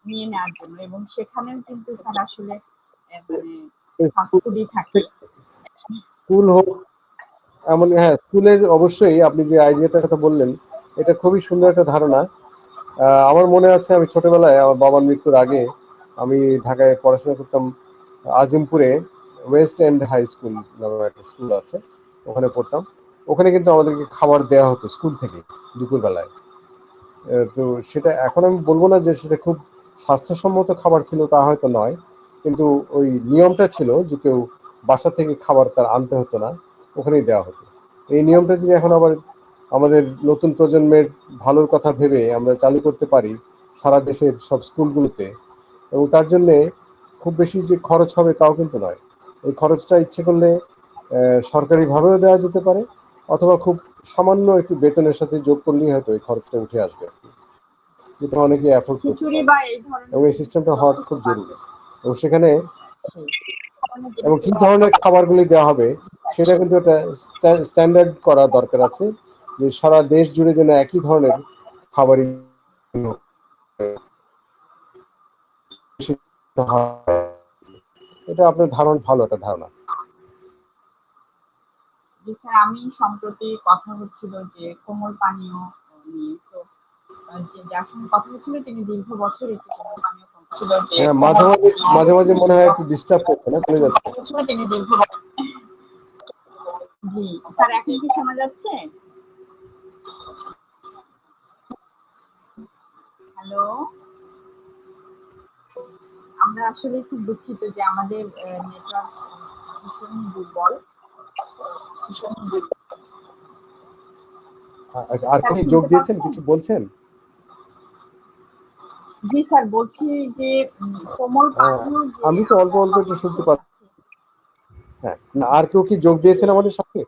নিয়ে নেওয়ার জন্য, এবং সেখানেও কিন্তু স্যার আসলে মানে ফাস্ট ফুডই থাকে। স্কুল হোক, এমন হ্যাঁ, স্কুলের অবশ্যই আপনি যে আইডিয়াটার কথা বললেন, এটা খুবই সুন্দর একটা ধারণা। আমার মনে আছে আমি ছোটবেলায় আমার বাবার মৃত্যুর আগে আমি ঢাকায় পড়াশোনা করতাম, আজিমপুরে ওয়েস্ট এন্ড হাই স্কুল নামে একটা স্কুল আছে, ওখানে পড়তাম। ওখানে কিন্তু আমাদেরকে খাবার দেওয়া হতো স্কুল থেকে দুপুরবেলায়। তো সেটা এখন আমি বলবো না যে সেটা খুব স্বাস্থ্যসম্মত খাবার ছিল, তা হয়তো নয়, কিন্তু ওই নিয়মটা ছিল যে কেউ বাসা থেকে খাবার তার আনতে হতো না, ওখানেই দেওয়া হতো। এই নিয়মটা যদি এখন আবার আমাদের নতুন প্রজন্মের ভালোর কথা ভেবে আমরা চালু করতে পারি সারা দেশের সব স্কুলগুলোতে, এবং তার জন্যে খুব বেশি যে খরচ হবে তাও কিন্তু নয়। এই খরচটা ইচ্ছে করলে সরকারিভাবেও দেওয়া যেতে পারে, অথবা খুব সামান্য একটু বেতনের সাথে যোগ করলেই হয়তো এই খরচটা উঠে আসবে, যেটা অনেকে অ্যাফোর্ড করতে খিচুড়ি পারবে। বা এই এবং ধরনের এই সিস্টেমটা হওয়াটা খুব যতটুকু জরুরি। বাজেট এবং সেখানে সেই ধরনের এবং কি জিনিসগুলো ধরনের খাবারগুলি দেওয়া হবে সেটা কিন্তু একটা স্ট্যান্ডার্ড করা দরকার আছে, যে সারা দেশ জুড়ে যেন একই ধরনের খাবারই হয়। এটা আপনার ভালো একটা ধারণা। জি স্যার, আমি সম্প্রতি কথা হচ্ছিল যে কোমল পানীয় নিয়ে, তো যে যার সঙ্গে কথা হচ্ছিল তিনি দীর্ঘ বছর একটি কোমল পানীয় করছিল যে হ্যাঁ, মাঝে কোমল মাঝে মাঝে মাঝে মনে হয় একটু ডিস্টার্ব করছে না, চলে যাচ্ছে। হচ্ছিল তিনি দীর্ঘ জি স্যার, এখন কি শোনা যাচ্ছে? হ্যালো, আমরা আসলে খুব দুঃখিত যে আমাদের নেটওয়ার্ক ভীষণ দুর্বল, ভীষণ দুর্বল। আর স্যার কি যোগ শুনতে দিয়েছেন, পাচ্ছেন? কিছু বলছেন? জি স্যার, বলছি যে কোমল পানীয় যে আমি তো অল্প আমরা অল্প একটু কথা শুনতে বলে পাচ্ছি। যাচ্ছি। হ্যাঁ, না, আর কেউ কি যোগ দিয়েছেন আমাদের সাথে?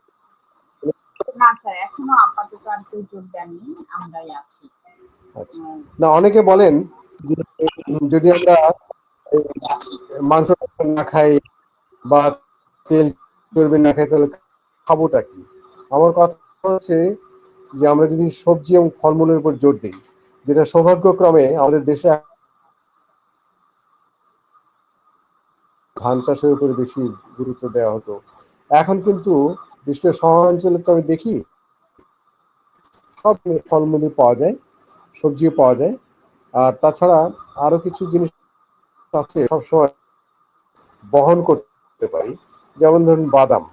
না স্যার, এখনো আপাতত আর কেউ যোগ দেননি, আমরাই আছি। আচ্ছা। না, অনেকে বলেন যে যদি আমরা এই মাংস না খাই বা তেল চর্বি না খাই তাহলে খাবোটা কি? আমার কথা হচ্ছে যে আমরা যদি সবজি এবং ফলমূলের উপর জোর দিই, যেটা সৌভাগ্যক্রমে আমাদের দেশে ধান চাষের উপরে বেশি গুরুত্ব দেওয়া হতো, এখন কিন্তু বিশেষ করে শহরাঞ্চলে তো আমি দেখি সব ফলমূলই পাওয়া যায়, সবজিও পাওয়া যায়। আর তাছাড়া আরো কিছু জিনিস আছে সবসময় বহন করতে পারি, যেমন ধরুন বাদাম,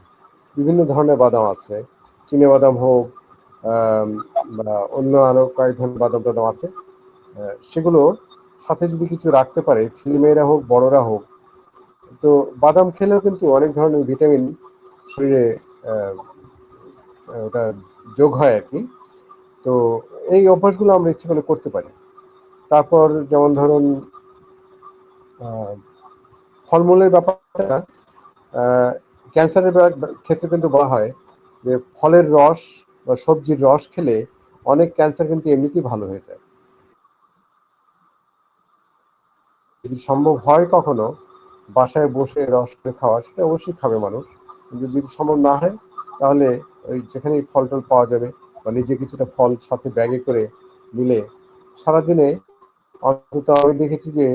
বিভিন্ন ধরনের বাদাম আছে, চীনে বাদাম হোক বা অন্য আরো কয়েক ধরনের বাদাম টাদাম আছে। সেগুলো সাথে যদি কিছু রাখতে পারে, ছেলেমেয়েরা হোক বড়রা হোক, তো বাদাম খেলেও কিন্তু অনেক ধরনের ভিটামিন শরীরে আহ, ওটা যোগ হয় আর কি। তো এই অভ্যাসগুলো আমরা ইচ্ছে করলে করতে পারি। তারপর যেমন ধরুন আহ, ফলমূলের ব্যাপারটা, ক্যান্সারের ক্ষেত্রে কিন্তু বলা হয় যে ফলের রস বা সবজির রস খেলে অনেক ক্যান্সার কিন্তু এমনিতেই ভালো হয়ে যায়। যদি সম্ভব হয় কখনো বাসায় বসে রস করে খাওয়া, সেটা অবশ্যই খাবে মানুষ। কিন্তু যদি সম্ভব না হয় তাহলে ওই যেখানে ফল টল পাওয়া যাবে বা নিজে কিছুটা ফল সাথে ব্যাগে করে নিলে সারাদিনে অন্তত আমি দেখেছি যে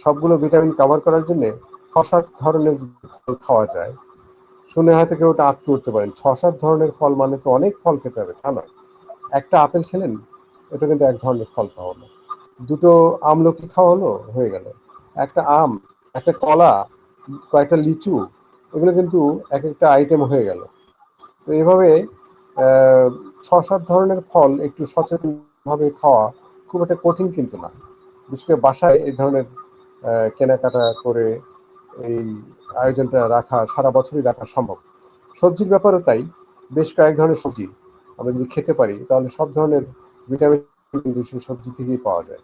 সবগুলো ভিটামিন কভার করার জন্য ৬-৭ ধরনের ফল খাওয়া যায়। শুনে হয়তো কেউ ওটা আটকে উঠতে পারেন, ৬-৭ ধরনের ফল মানে তো অনেক ফল খেতে হবে, তা নয়। একটা আপেল খেলেন, এটা কিন্তু এক ধরনের ফল খাওয়া হলো। দুটো আমলকি খাওয়া হলো, হয়ে গেল। একটা আম, একটা কলা, কয়েকটা লিচু, এগুলো কিন্তু এক একটা আইটেম হয়ে গেল। তো এভাবে ৬-৭ ধরনের ফল একটু সচেতন ভাবে খাওয়া খুব একটা কঠিন কিন্তু না। বিশেষ করে বাসায় এই ধরনের কেনাকাটা করে এই আয়োজনটা রাখা সারা বছরই রাখা সম্ভব। সবজির ব্যাপারও তাই, বেশ কয়েক ধরনের সবজি আমরা যদি খেতে পারি তাহলে সব ধরনের ভিটামিন কিন্তু সেই সবজি থেকেই পাওয়া যায়।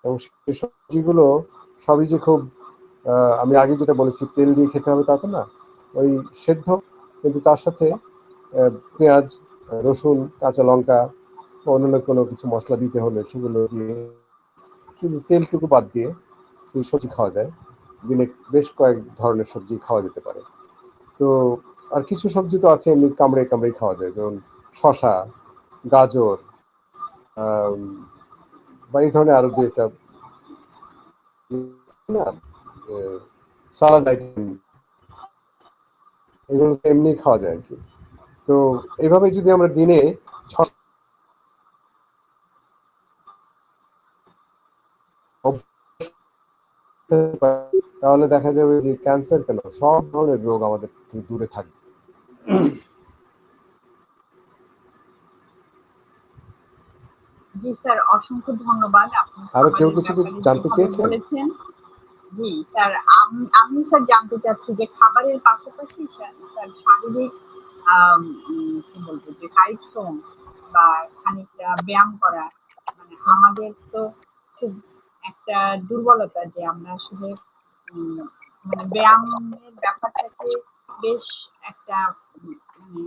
এবং সেই সবজিগুলো সবই যে খুব আমি আগে যেটা বলেছি তেল দিয়ে খেতে হবে তা তো না, ওই সেদ্ধ, কিন্তু তার সাথে পেঁয়াজ, রসুন, কাঁচা লঙ্কা, অন্যান্য কোনো কিছু মশলা দিতে হলে সেগুলো দিয়ে শুধু তেলটুকু বাদ দিয়ে সেই সবজি খাওয়া যায়। দিনে বেশ কয়েক ধরনের সবজি খাওয়া যেতে পারে। তো আর কিছু সবজি তো আছে এমনি কামড়ে কামড়ে খাওয়া যায়, যেমন শশা, গাজর, আম, বা এই ধরনের আরো দু একটা না সালাদ আইটেম, এগুলো তো এমনি খাওয়া যায় আর কি। তো এইভাবে যদি আমরা দিনে তাহলে দেখা যাবে যে ক্যান্সার কেন সব ধরনের রোগ আমাদের থেকে দূরে থাকবে। জি স্যার, অসংখ্য ধন্যবাদ। আপনি আরো কেউ খাবারের কিছু ব্যাপারে জানতে যেভাবে চেয়েছেন? বলেছেন। জি স্যার, আমি স্যার জানতে চাচ্ছি যে খাবারের পাশাপাশি স্যার শারীরিক কি বলবো যে কায়িক শ্রম বা খানিকটা ব্যায়াম করা, মানে আমাদের তো খুব একটা দুর্বলতা যে আমরা আসলে উম, মানে ব্যায়ামের ব্যাপারটাকে বেশ একটা মানে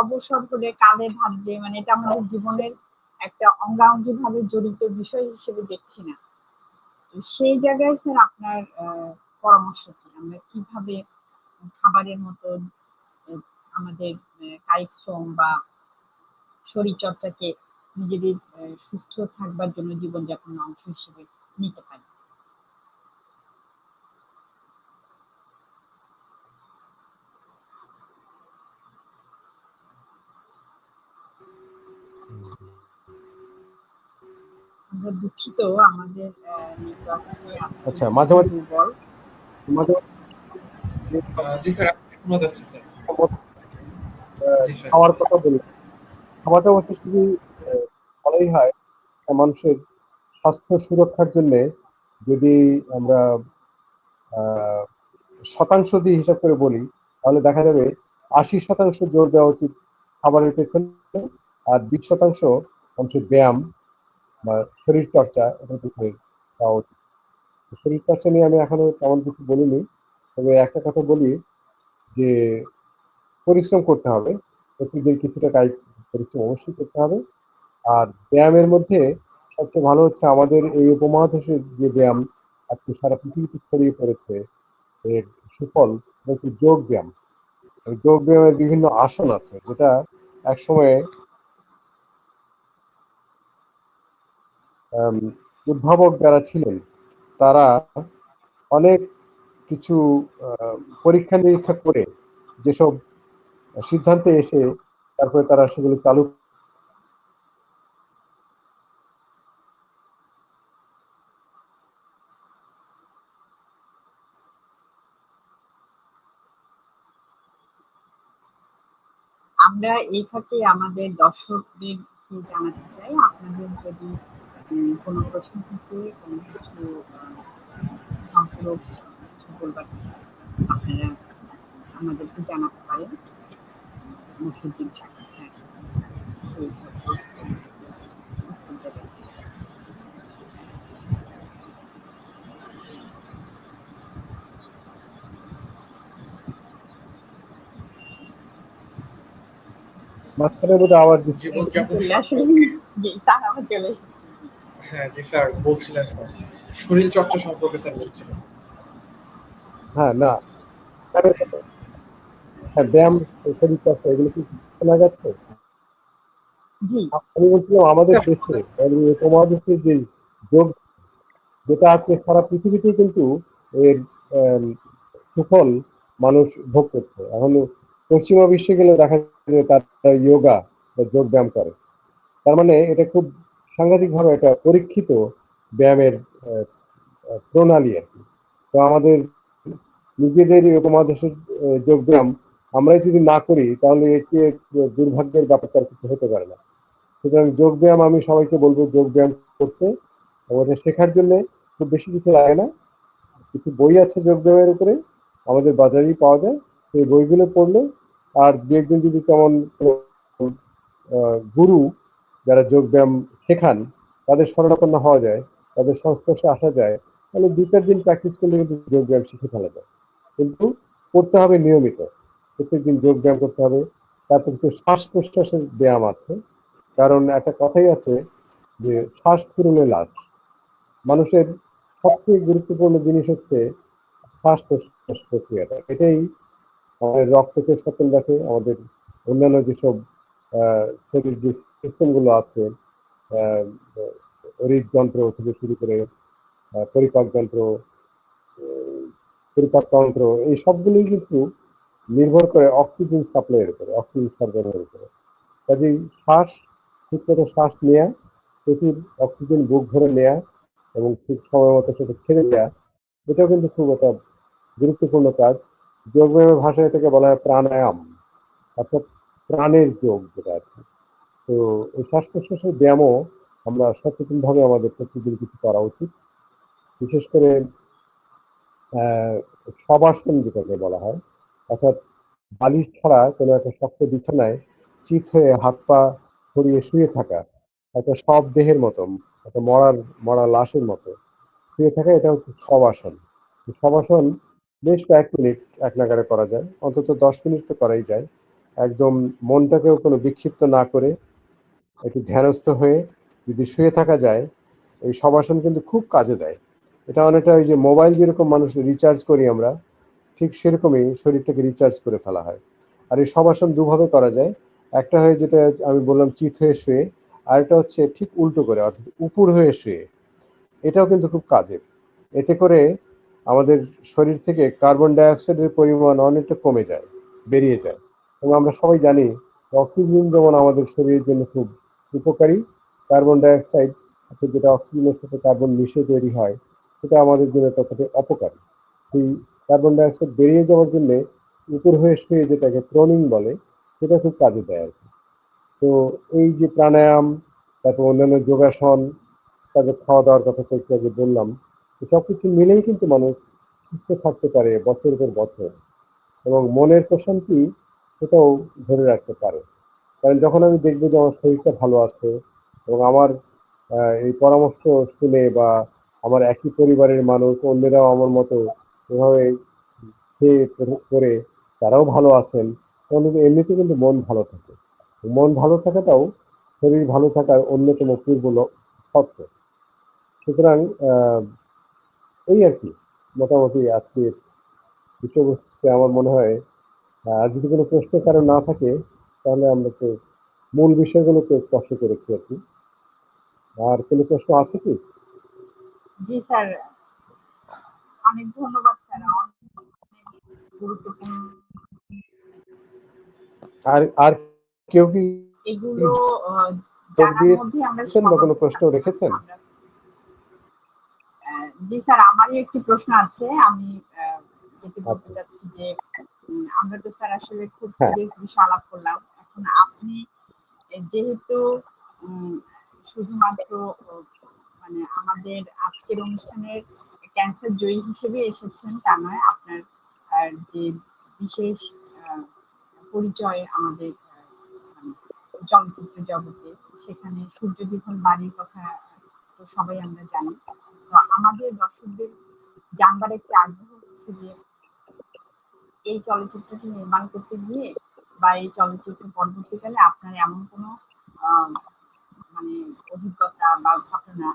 অবসর করে কাঁধে ভাবলে, মানে এটা আমাদের জীবনের একটা অঙ্গাঙ্গি ভাবে জড়িত বিষয় হিসেবে দেখছি না। তো সেই জায়গায় স্যার আপনার পরামর্শ কি? আমরা কিভাবে খাবারের মতো আহ, আমাদের কায়িক শ্রম বা শরীর চর্চাকে নিজেদের সুস্থ থাকবার জন্য জীবনযাপনের অংশ হিসেবে নিতে পারি? আমরা দুঃখিত, আমাদের নেটওয়ার্কে আজকে আচ্ছা, মাঝে ভীষণ মাঝে দুর্বল। মাঝে জি স্যার, শোনা যাচ্ছে স্যার। মাঝে জি স্যার। খাওয়ার কথা বললাম, খাওয়াটা হচ্ছে শুধু ভালোই হয় মানুষের স্বাস্থ্য সুরক্ষার জন্য। যদি আমরা আহ, শতাংশ দিয়ে হিসাব করে বলি, তাহলে দেখা যাবে 80% জোর দেওয়া উচিত খাবারের পেছনে, আর 20% মানুষের ব্যায়াম বা শরীর চর্চা এটার পিছনে দেওয়া উচিত। শরীর চর্চা নিয়ে আমি এখনো তেমন কিছু বলিনি, তবে একটা কথা বলি যে পরিশ্রম করতে হবে, প্রতিদিন কিছুটা কায়িক পরিশ্রম অবশ্যই করতে হবে। আর ব্যায়ামের মধ্যে সবচেয়ে ভালো হচ্ছে আমাদের এই উপমহাদেশের যে ব্যায়াম আজকে সারা পৃথিবীতে ছড়িয়ে পড়েছে, এর সুফল হচ্ছে যোগ ব্যায়াম। এই যোগ ব্যায়ামের বিভিন্ন আসন আছে, যেটা একসময় আম, উদ্ভাবক যারা ছিলেন তারা অনেক কিছু পরীক্ষা নিরীক্ষা করে যেসব সিদ্ধান্তে এসে তারপরে তারা সেগুলো চালু। আমরা এই ফাঁকে আমাদের দর্শকদেরকে জানাতে চাই, আপনাদের যদি কোনো প্রশ্ন থাকে, কোনো কিছু সম্পূরক কিছু বলবার থাকে, আপনারা আমাদেরকে জানাতে পারেন। মুসুদ্দিন সাকি স্যার সেই সব প্রশ্নের উত্তর দেবেন। মাঝখানে বোধহয় আওয়াজ দিচ্ছে। জীবনযাপন চলে আসেন। সম্পর্কে। জি স্যার, আমার চলে এসেছি। জি। হ্যাঁ জি স্যার, বলছিলেন স্যার শরীর চর্চা সম্পর্কে স্যার বলছিলেন। হ্যাঁ, না, হ্যাঁ, ব্যায়াম, শরীর চর্চা এগুলো কি শোনা যাচ্ছে? জি আমি বলছিলাম আমাদের স্যার, শোনা দেশে যাচ্ছে। মানে উপমহাদেশের যে যোগ, যেটা আজকে সারা পৃথিবীতেই কিন্তু এর আম, সুফল মানুষ ভোগ করছে। এখন পশ্চিমা বিশ্বে গেলে দেখা যায় যে তারা যোগা বা যোগ ব্যায়াম করে। তার মানে এটা খুব সাংঘাতিকভাবে একটা পরীক্ষিত ব্যায়ামের আহ, প্রণালী আর কি। তো আমাদের নিজেদের এই উপমহাদেশের যোগ ব্যায়াম আমরাই যদি না করি, তাহলে এটি এক দুর্ভাগ্যের ব্যাপার, তার কিছু হতে পারে না। সুতরাং যোগ ব্যায়াম আমি সবাইকে বলবো যোগ ব্যায়াম করতে, আমাদের শেখার জন্য খুব বেশি কিছু লাগে না। কিছু বই আছে যোগ ব্যায়ামের উপরে, আমাদের বাজারেই পাওয়া যায়, সেই বইগুলো পড়লে আর দু একদিন যদি তেমন গুরু যারা যোগ ব্যায়াম শেখান তাদের শরণাপন্ন হওয়া যায়, তাদের সংস্পর্শে আসা যায়, তাহলে 2-4 দিন প্র্যাকটিস করলে কিন্তু যোগ ব্যায়াম শিখে ফেলা যায়। কিন্তু করতে হবে নিয়মিত, প্রত্যেকদিন যোগ ব্যায়াম করতে হবে। তারপর কিছু শ্বাস প্রশ্বাসের ব্যায়াম আছে, কারণ একটা কথাই আছে যে শ্বাস পূরণে লাশ। মানুষের সবচেয়ে গুরুত্বপূর্ণ জিনিস হচ্ছে শ্বাস প্রশ্বাস প্রক্রিয়াটা, এটাই আমাদের রক্তকে সচল রাখে। আমাদের অন্যান্য যেসব শরীর যে সিস্টেমগুলো আছে, আহ, হৃদযন্ত্র থেকে শুরু করে পরিপাক যন্ত্র, আহ, পরিপাক তন্ত্র, এই সবগুলোই কিন্তু নির্ভর করে অক্সিজেন সাপ্লাইয়ের উপরে, অক্সিজেন সরবরাহের উপরে। কাজেই শ্বাস, ঠিকমতো শ্বাস নেওয়া, প্রচুর অক্সিজেন বুক ভরে নেওয়া এবং ঠিক সময় মতো সেটা ছেড়ে দেওয়া, এটাও কিন্তু খুব একটা গুরুত্বপূর্ণ কাজ। যোগব্যায়ামের ভাষায় এটাকে বলা হয় প্রাণায়াম, অর্থাৎ প্রাণের যোগ যেটা আর কি। তো এই শ্বাস প্রশ্বাসের ব্যায়ামও আমরা সচেতনভাবে আমাদের প্রতিদিন কিছু করা উচিত। বিশেষ করে আহ, শবাসন যেটাকে বলা হয়, অর্থাৎ বালিশ ছাড়া কোনো একটা শক্ত বিছানায় চিত হয়ে হাত পা ছড়িয়ে শুয়ে থাকা, একটা সব দেহের মতো, একটা মরা লাশের মতো শুয়ে থাকা, এটা হচ্ছে শবাসন। এই শবাসন বেশ কয়েক মিনিট এক নাগাড়ে করা যায়, অন্তত 10 মিনিট তো করাই যায়। একদম মনটাকেও কোনো বিক্ষিপ্ত না করে একটু ধ্যানস্থ হয়ে যদি শুয়ে থাকা যায়, এই শবাসন কিন্তু খুব কাজে দেয়। এটা অনেকটা ওই যে মোবাইল যেরকম মানুষ রিচার্জ করি আমরা, ঠিক সেরকমই শরীরটাকে রিচার্জ করে ফেলা হয়। আর এই শবাসন দুভাবে করা যায়। একটা হয় যেটা আমি বললাম চিত হয়ে শুয়ে, আর একটা হচ্ছে ঠিক উল্টো করে, অর্থাৎ উপর হয়ে শুয়ে। এটাও কিন্তু খুব কাজের। এতে করে আমাদের শরীর থেকে কার্বন ডাই অক্সাইডের পরিমাণ অনেকটা কমে যায়, বেরিয়ে যায়। এবং আমরা সবাই জানি অক্সিজেন যেমন আমাদের শরীরের জন্য খুব উপকারী, কার্বন ডাই অক্সাইড, অর্থাৎ যেটা অক্সিজেনের সাথে কার্বন মিশে তৈরি হয়, সেটা আমাদের জন্য ততটাই অপকারী। সেই কার্বন ডাই অক্সাইড বেরিয়ে যাওয়ার জন্য উপর হয়ে শুয়ে, যেটাকে প্রনিং বলে, সেটা খুব কাজে দেয় আর কি। তো এই যে প্রাণায়াম, তারপর অন্যান্য যোগাসন, তাদের খাওয়া দাওয়ার কথা তো একটু আগে বললাম, সব কিছু মিলেই কিন্তু মানুষ সুস্থ থাকতে পারে বছরের পর বছর, এবং মনের প্রশান্তি সেটাও ধরে রাখতে পারে। কারণ যখন আমি দেখবো যে আমার শরীরটা ভালো আছে, এবং আমার এই পরামর্শ শুনে, বা আমার একই পরিবারের মানুষ অন্যরাও আমার মতো এভাবে খেয়ে করে তারাও ভালো আছেন, তখন কিন্তু এমনিতে কিন্তু মন ভালো থাকে। মন ভালো থাকাটাও শরীর ভালো থাকার অন্যতম পূর্ব শর্ত। সুতরাং আহ, এই আর কি মোটামুটি আজকের বিষয়বস্তুতে আমার মনে হয়। আর যদি কোনো প্রশ্ন কারো না থাকে, তাহলে আমরা তো মূল বিষয়গুলোকে স্পর্শ করেছি আর কি। আর কোনো প্রশ্ন আছে কি? জি স্যার, অনেক ধন্যবাদ স্যার, অনেক গুরুত্বপূর্ণ আর আর কেউ কি এগুলো যোগ জানার মধ্যে আমরা দিয়েছেন বা কোনো সীমাবদ্ধ প্রশ্ন থাকবো না। রেখেছেন? আমরা জি স্যার, আমারই একটি প্রশ্ন আছে। আমি যেটি বলতে আচ্ছা, চাচ্ছি যে আমরা তো স্যার আসলে খুব হ্যাঁ, সিরিয়াস বিষয় আলাপ করলাম। এখন আপনি যেহেতু উম, শুধুমাত্র আহ, মানে আমাদের আজকের অনুষ্ঠানের ক্যান্সার জয়ী হিসেবে এসেছেন তা নয়, আপনার যে বিশেষ আহ, পরিচয় আমাদের মানে চলচ্চিত্র জগতে, সেখানে সূর্য বিখন বাড়ির কথা তো সবাই আমরা জানি। তো আমাদের দর্শকদের জানবার একটি আগ্রহ হচ্ছে যে এই চলচ্চিত্রটি নির্মাণ করতে গিয়ে বা এই চলচ্চিত্র পরবর্তীকালে আপনার এমন কোনো আহ, মানে অভিজ্ঞতা বা ঘটনা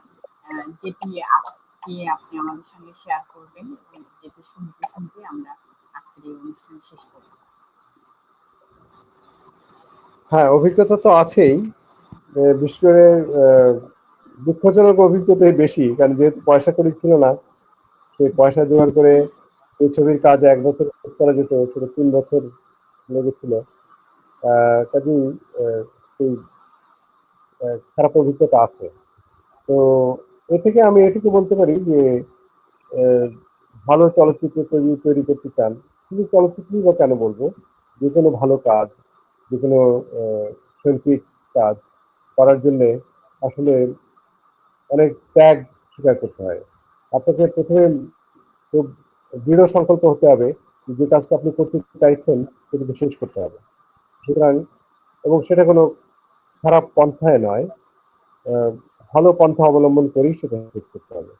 যেটি আজকে আপনি আমাদের সঙ্গে শেয়ার করবেন, এবং যেটি শুনতে শুনতে আমরা আজকের এই অনুষ্ঠান শেষ করব। হ্যাঁ, অভিজ্ঞতা তো আছেই। বিশেষ করে আহ, দুঃখজনক অভিজ্ঞতাই বেশি, কারণ যেহেতু পয়সা কড়ি ছিল না, সেই পয়সা জোগাড় করে এই ছবির কাজ 1 বছর শেষ করা যেত, সেটা 3 বছর লেগেছিল। কাজেই সেই খারাপ অভিজ্ঞতা আছে। তো এ থেকে আমি এটুকু বলতে পারি যে আহ, ভালো চলচ্চিত্র তৈরি তৈরি করতে চান, শুধু চলচ্চিত্রই বা কেন বলবো, যে কোনো ভালো কাজ, যে কোনো শৈল্পিক কাজ করার জন্য আসলে অনেক ত্যাগ স্বীকার করতে হয়। আপনাকে প্রথমে খুব দৃঢ় সংকল্প হতে হবে যে কাজটা আপনি করতে চাইছেন সেটাকে শেষ করতে হবে। সুতরাং, এবং সেটা কোনো খারাপ পন্থায় নয়, আহ, ভালো পন্থা অবলম্বন করেই সেটা শেষ করতে হবে।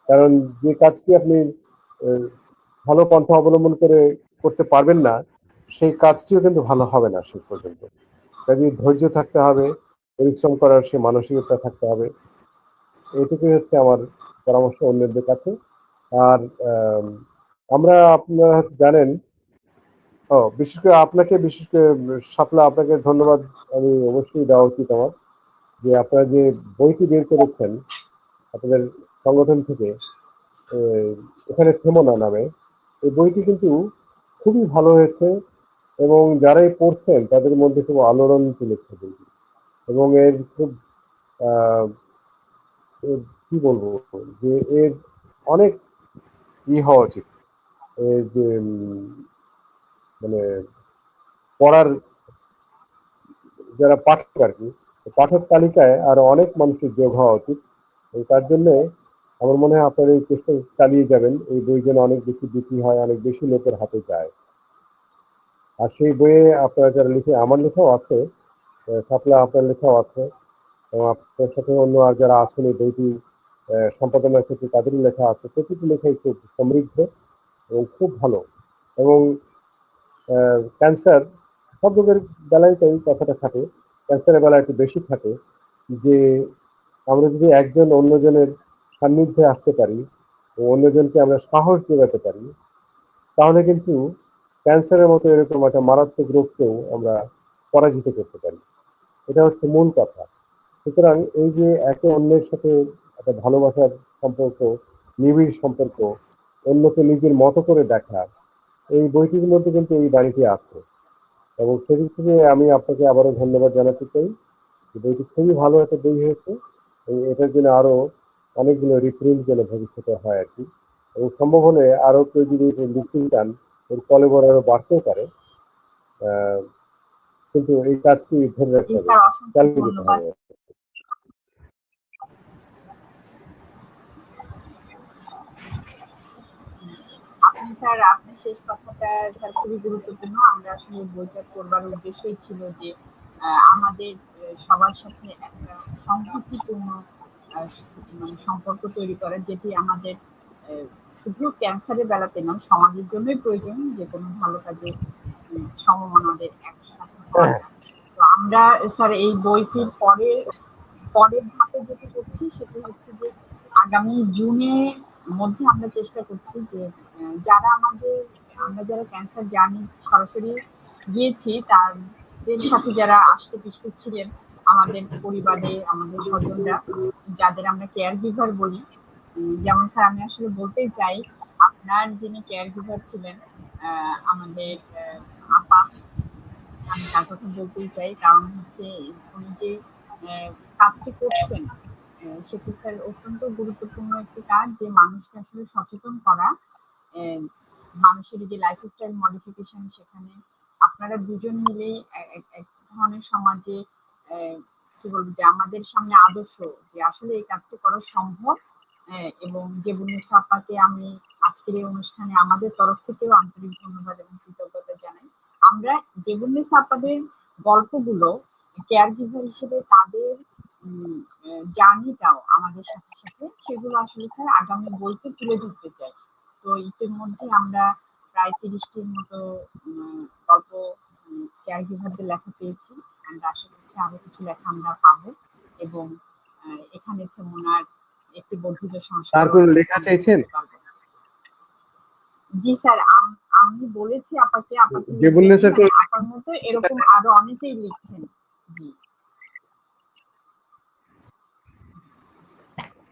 কারণ যে কাজটি আপনি আহ, ভালো পন্থা অবলম্বন করে করতে পারবেন না, সেই কাজটিও কিন্তু ভালো হবে না শেষ পর্যন্ত। কাজে ধৈর্য থাকতে হবে, পরিশ্রম করার সে মানসিকতা থাকতে হবে। এটুকুই হচ্ছে আমার পরামর্শ অন্যদের কাছে। আর আমরা আপনারা হয়তো জানেন, বিশেষ করে আপনাকে, বিশেষ করে শাপলা, আপনাকে ধন্যবাদ আমি অবশ্যই দেওয়া উচিত আমার, যে আপনারা যে বইটি বের করেছেন আপনাদের সংগঠন থেকে, আহ, এখানে থেমো না নামে, এই বইটি কিন্তু খুবই ভালো হয়েছে এবং যারাই পড়ছেন তাদের মধ্যে খুব আলোড়ন তুলেছে বইটি। এবং এর খুব আহ, কি বলবো, যে এর অনেক হওয়া উচিত, এর যে মানে পড়ার যারা পাঠক আর কি, পাঠক তালিকায় আরো অনেক মানুষের যোগ হওয়া উচিত। তার জন্য আমার মনে হয় আপনারা এই চেষ্টা চালিয়ে যাবেন, এই বই যেন অনেক বেশি বিক্রি হয়, অনেক বেশি লোকের হাতে যায়। আর সেই বইয়ে আপনারা যারা লিখে, আমার লেখাও আছে, সাপলা আপনার লেখাও আছে, এবং আপনার সাথে অন্য আর যারা আছেন এই বইটি সম্পাদনার ক্ষেত্রে তাদেরই লেখা আছে। প্রতিটি লেখাই খুব সমৃদ্ধ এবং খুব ভালো। এবং ক্যান্সার সব রোগের বেলায় তাই কথাটা থাকে, ক্যান্সারের বেলায় একটু বেশি থাকে, যে আমরা যদি একজন অন্যজনের সান্নিধ্যে আসতে পারি ও অন্যজনকে আমরা সাহস যোগাতে পারি, তাহলে কিন্তু ক্যান্সারের মতো এরকম একটা মারাত্মক রোগকেও আমরা পরাজিত করতে পারি। এটা হচ্ছে মূল কথা। সুতরাং এই যে একে অন্যের সাথে একটা ভালোবাসার সম্পর্ক, নিবিড় সম্পর্ক, অন্যকে নিজের মতো করে দেখা, এই বইটির মধ্যে কিন্তু এই বাণীটি আছে। এবং সেদিক থেকে আমি আপনাকে আবারও ধন্যবাদ জানাতে চাই। বইটি খুবই ভালো একটা বই হয়েছে, এবং এটার জন্য আরো অনেকগুলো রিপ্রিন্ট যেন ভবিষ্যতে হয় আর কি। এবং সম্ভব হলে আরো কেউ যদি লিখতে চান, এর কলেবর আরো বাড়তেও পারে। আহ, কিন্তু এই কাজটি ধরে জি রাখতে হবে, স্যার, অসংখ্য চালিয়ে যেতে ধন্যবাদ। হবে। আপনি স্যার, আপনার শেষ কথাটা স্যার খুবই গুরুত্বপূর্ণ। আমরা আসলে বইটা করবার উদ্দেশ্যই ছিল যে আমাদের সবার সাথে একটা সংহতিপূর্ণ মানে সম্পর্ক তৈরি করা, যেটি আমাদের শুধু ক্যান্সারের বেলাতে নয়, সমাজের জন্যই প্রয়োজন যে কোনো ভালো কাজে সমমনাদের একসাথে হওয়াটা। তো আমরা স্যার এই বইটির পরের ধাপে যেটি করছি সেটি হচ্ছে যে আগামী জুনের মধ্যে আমরা চেষ্টা করছি যে যারা আমরা যারা ক্যান্সার জার্নি সরাসরি গিয়েছি, তাদের সাথে যারা আষ্টে পৃষ্ঠে ছিলেন, আমাদের পরিবারে আমাদের স্বজনরা, যাদের আমরা কেয়ার গিভার বলি। যেমন স্যার, আমি আসলে বলতেই চাই, আপনার যিনি কেয়ার গিভার ছিলেন, আমাদের আপা, আমি তার কথা বলতেই চাই। কারণ হচ্ছে উনি যে কাজটি করছেন, সেটি স্যার অত্যন্ত গুরুত্বপূর্ণ একটি কাজ, যে মানুষকে আসলে সচেতন করা। আহ, মানুষের যে লাইফস্টাইল মডিফিকেশন, সেখানে আপনারা দুজন মিলেই এক ধরনের সমাজে কি বলবো, যে আমাদের সামনে আদর্শ যে আসলে এই কাজটি করা সম্ভব। এবং জেবুন্নেসা আপাকে আমি আজকের এই অনুষ্ঠানে আমাদের তরফ থেকেও আন্তরিক ধন্যবাদ এবং কৃতজ্ঞতা জানাই। আমরা জেবুন্নেসা আপাদের গল্পগুলো, কেয়ার গিভার হিসেবে তাদের জার্নিটাও আমাদের সাথে সাথে সেগুলো আসলে স্যার আগামী বইতে তুলে ধরতে চাই। তো ইতিমধ্যে আমরা প্রায় 30টির মতো গল্প কেয়ার গিভারদের লেখা পেয়েছি। আমরা আশা করছি আরো কিছু লেখা আমরা পাবো, এবং এখানে থেমোনার একটি বর্ধিত তার সংস্করণ কোনো লেখা আমরা চাইছেন? করতে পারবো। জি স্যার, আমি বলেছি আপাকে, আপাকে লিখতে দিই, জেবুন্নেসার মানে আপার মতো এরকম আরো অনেকেই লিখছেন। জি।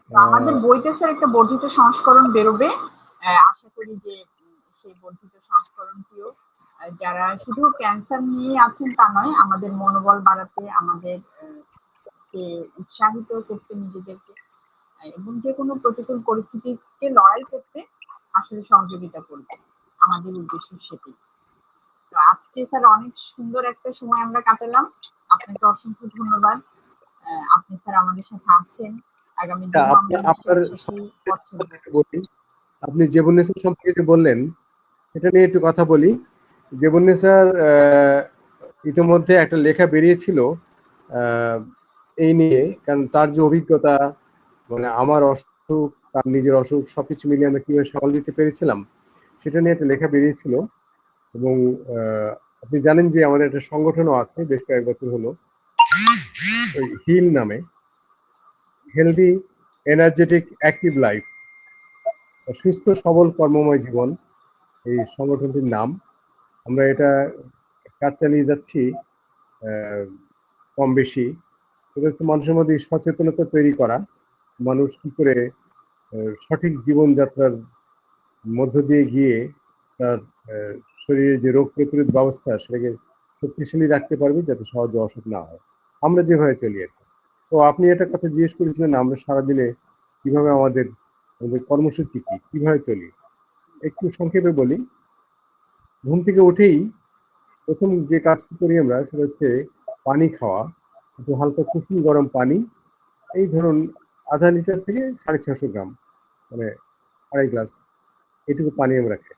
তো আমাদের বইতে স্যার একটা বর্ধিত সংস্করণ বেরোবে। আশা করি যে সেই বর্ধিত সংস্করণটিও যারা শুধু ক্যান্সার নিয়ে আছেন তা নয়, আমাদের মনোবল বাড়াতে, আমাদের কে উৎসাহিত করতে নিজেদেরকে, এবং যে কোনো প্রতিকূল পরিস্থিতিকে লড়াই করতে আসলে সহযোগিতা করবে। আমাদের উদ্দেশ্য সেটি। তো আজকে স্যার অনেক সুন্দর একটা সময় আমরা কাটালাম। আপনাকে অসংখ্য ধন্যবাদ। আপনি স্যার আমাদের সাথে আছেন। আগামী দিনও আমরা আপনার নিশ্চয়ই একসাথেই পথ চলবো। বলি, আপনি জেবুন্নেসার সম্পর্কে যে বললেন, এটা নিয়ে একটু কথা বলি। জেবুন্নেসার ইতিমধ্যে একটা লেখা বেরিয়েছিল আহ, এই নিয়ে, কারণ তার যে অভিজ্ঞতা, মানে আমার অসুখ, তার নিজের অসুখ, সবকিছু মিলিয়ে আমরা কিভাবে সামাল দিতে পেরেছিলাম, সেটা নিয়ে একটা লেখা বেরিয়েছিল। এবং আপনি জানেন যে আমাদের একটা সংগঠনও আছে বেশ কয়েক বছর হলো, ওই হিল নামে, হেলদি এনার্জেটিক অ্যাক্টিভ লাইফ, সুস্থ সবল কর্মময় জীবন। এই সংগঠনটির নাম। আমরা এটা কাজ চালিয়ে যাচ্ছি কম বেশি। এটা হচ্ছে মানুষের মধ্যে সচেতনতা তৈরি করা, মানুষ কি করে সঠিক জীবনযাত্রার মধ্য দিয়ে গিয়ে তার শরীরে যে রোগ প্রতিরোধ ব্যবস্থা সেটাকে শক্তিশালী রাখতে পারবে যাতে সহজে অসুখ না হয়, আমরা যেভাবে চলি আর কি। তো আপনি একটা কথা জিজ্ঞেস করেছিলেন আমরা সারাদিনে কিভাবে আমাদের কর্মসূচি কি, কিভাবে চলি। একটু সংক্ষেপে বলি। ঘুম থেকে উঠেই প্রথম যে কাজটি করি আমরা সেটা হচ্ছে পানি খাওয়া। একটু হালকা কুসুম গরম পানি, এই ধরুন আধা লিটার থেকে 650 গ্রাম, মানে 2.5 গ্লাস, এটুকু পানি আমরা খাই।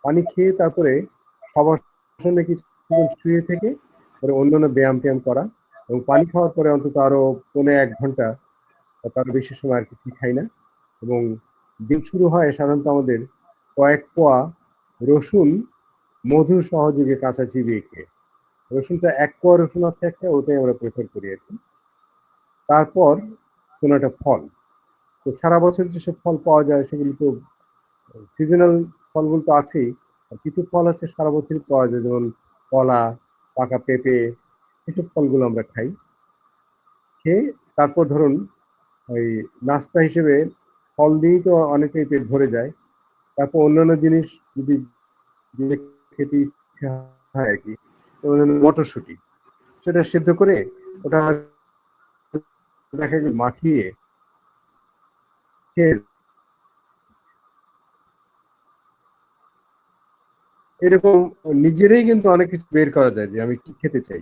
পানি খেয়ে তারপরে সবার সঙ্গে কিছুক্ষণ শুয়ে থেকে পরে অন্যান্য ব্যায়াম ট্যায়াম করা, এবং পানি খাওয়ার পরে অন্তত আরো 1.5 ঘন্টা বা তার বেশি সময় আর কিছু খাই না। এবং দিন শুরু হয় সাধারণত আমাদের কয়েক কোয়া রসুন মধু সহযোগে কাঁচা চিবিয়ে খেয়ে। রসুনটা 1 কোয়া রসুন আছে একটা, ওটাই আমরা প্রেফার করি আর কি। তারপর কোনো একটা ফল, তো সারা বছর যেসব ফল পাওয়া যায় সেগুলি তো সিজনাল ফলগুলো তো আছেই, আর কিছু ফল আছে সারা বছরই পাওয়া যায়, যেমন কলা, পাকা পেঁপে, এসব ফলগুলো আমরা খাই। খেয়ে তারপর ধরুন ওই নাস্তা হিসেবে ফল দিয়েই তো অনেকেই পেট ভরে যায়। তারপর অন্যান্য জিনিস যদি দিলে খেতে ইচ্ছা হয় আর কি, যেমন মটরশুঁটি, সেটা সিদ্ধ করে ওটা দেখা গেল মাখিয়ে খেয়ে, এরকম নিজেরাই কিন্তু অনেক কিছু বের করা যায় যে আমি কি খেতে চাই।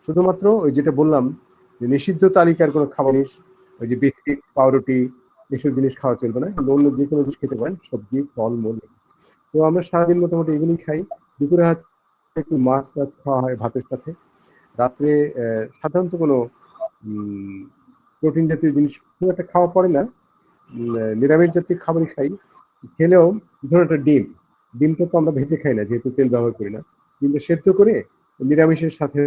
শুধুমাত্র ওই যেটা বললাম যে নিষিদ্ধ তালিকার কোনো খাবার জিনিস, ওই যে বিস্কিট, পাউরুটি, এসব জিনিস খাওয়া চলবে না, কিন্তু অন্য যে কোনো জিনিস খেতে পারেন, সবজি, ফল মূল। তো আমরা সারাদিন মোটামুটি এগুলোই খাই। দুপুরে হয়তো একটু মাছ টাছ খাওয়া হয় ভাতের সাথে। রাত্রে সাধারণত কোনো প্রোটিন জাতীয় জিনিস খুব একটা খাওয়া পড়ে না, নিরামিষ জাতীয় খাবারই খাই। খেলেও ধরুন একটা ডিম, ডিমটা তো আমরা ভেজে খাই না যেহেতু তেল ব্যবহার করি না, ডিমটা সেদ্ধ করে নিরামিষের সাথে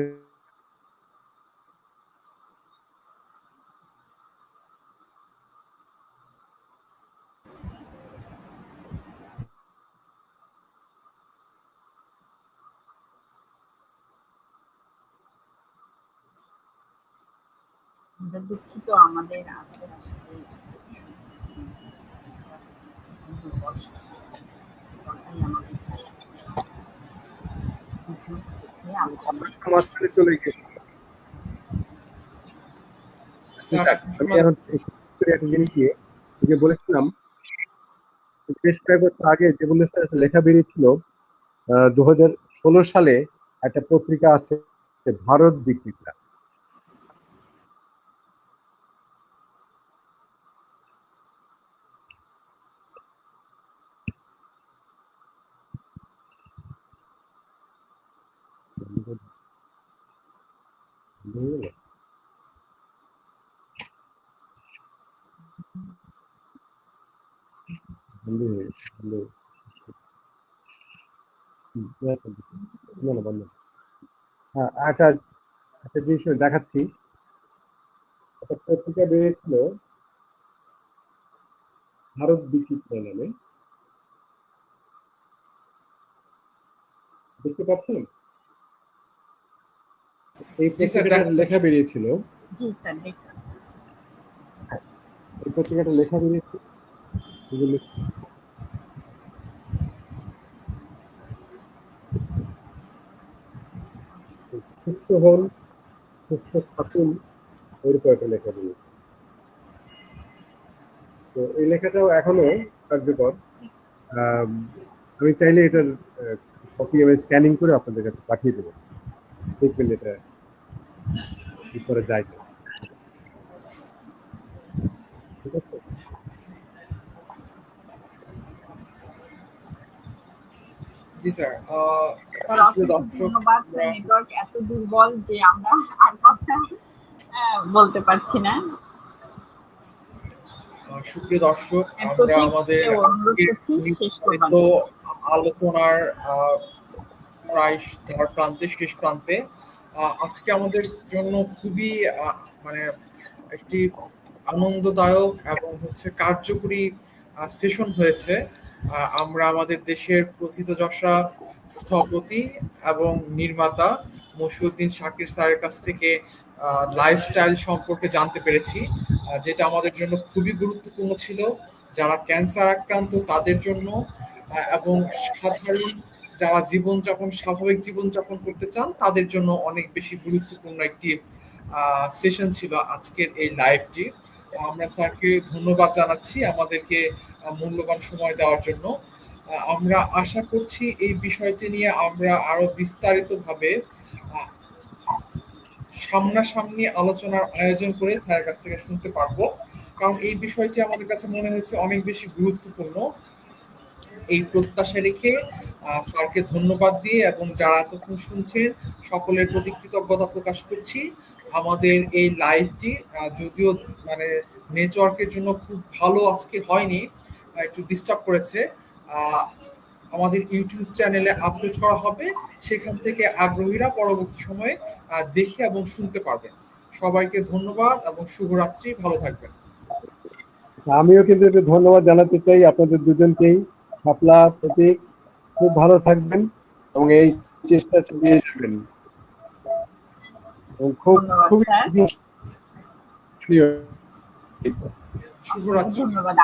আমরা দুঃখিত, আমাদের আছে আসলে দুর্বল কথাই আমাদের হচ্ছে আলোচনা। মাঝখানে চলে গেছে। স্যার আমি এখন একটা জিনিস নিয়ে যে বলেছিলাম, বেশ কয়েক বছর আগে যে একটা লেখা বেরিয়েছিল 2016 সালে, একটা পত্রিকা আছে ভারত বিক্রিতা। হ্যাঁ, একটা একটা জিনিস আমি দেখাচ্ছি। একটা পত্রিকা বেরিয়েছিল ভারত বিচিত্রা নামে, দেখতে পাচ্ছেন? এই জি স্যার, পত্রিকাটার লেখা বেরিয়েছিল, জি স্যার, দেখুন। এই পত্রিকাটা লেখা বেরিয়েছিল এগুলো সুস্থ হন, সুস্থ থাকুন, এরকম একটা লেখা বেরিয়েছে। তো এই লেখাটাও এখনো কার্যকর। আমি চাইলে এটার কপি আমি স্ক্যানিং করে আপনাদের কাছে পাঠিয়ে দেবো, দেখবেন এটা কি করে যায়। ঠিক আছে। জি স্যার। স্যার সুপ্রিয় অসংখ্য দর্শক, ধন্যবাদ। স্যার নেটওয়ার্ক এত দুর্বল যে আমরা আর কথা বলতে পারছি না। সুপ্রিয় দর্শক, আমরা প্রতীককে আমাদের অনুরোধ আজকের করছি শেষ করবার বিস্তারিত জন্য। আলোচনার প্রায় শেষ প্রান্তে। আজকে আমাদের জন্য খুবই মানে একটি আনন্দদায়ক এবং কার্যকরী সেশন হয়েছে। আমরা আমাদের দেশের প্রথিতযশা স্থপতি এবং নির্মাতা মশিউদ্দিন শাকির স্যারের কাছ থেকে লাইফস্টাইল সম্পর্কে জানতে পেরেছি, যেটা আমাদের জন্য খুবই গুরুত্বপূর্ণ ছিল, যারা ক্যান্সার আক্রান্ত তাদের জন্য এবং সাধারণ যারা স্বাভাবিক জীবনযাপন করতে চান তাদের জন্য অনেক বেশি গুরুত্বপূর্ণ একটি সেশন ছিল আজকের এই লাইভটি। আমরা স্যারকে ধন্যবাদ জানাচ্ছি আমাদেরকে মূল্যবান সময় দেওয়ার জন্য। আমরা আশা করছি এই বিষয়টি নিয়ে আমরা আরো বিস্তারিতভাবে আহ, সামনাসামনি আলোচনার আয়োজন করে স্যারের কাছ থেকে শুনতে পারবো, কারণ এই বিষয়টি আমাদের কাছে মনে হচ্ছে অনেক বেশি গুরুত্বপূর্ণ। এই প্রত্যাশা রেখে স্যারকে ধন্যবাদ দিয়ে এবং যারা এতক্ষণ শুনছেন সকলের প্রতি কৃতজ্ঞতা প্রকাশ করছি। আমাদের এই লাইভটি যদিও মানে নেটওয়ার্কের জন্য খুব ভালো আজকে হয়নি, একটু ডিস্টার্ব করেছে, আমাদের ইউটিউব চ্যানেলে আপলোড করা হবে, সেখান থেকে আগ্রহীরা পরবর্তী সময়ে দেখে এবং শুনতে পারবেন। সবাইকে ধন্যবাদ এবং শুভরাত্রি, ভালো থাকবেন। আমিও কিন্তু একটু ধন্যবাদ জানাতে চাই আপনাদের দুজনকেই। শাপলা, প্রতীক, খুব ভালো থাকবেন এবং এই চেষ্টা চালিয়ে যাবেন। এবং ধন্যবাদ খুবই স্যার। প্রিয়। শুভরাত্রি। ধন্যবাদ।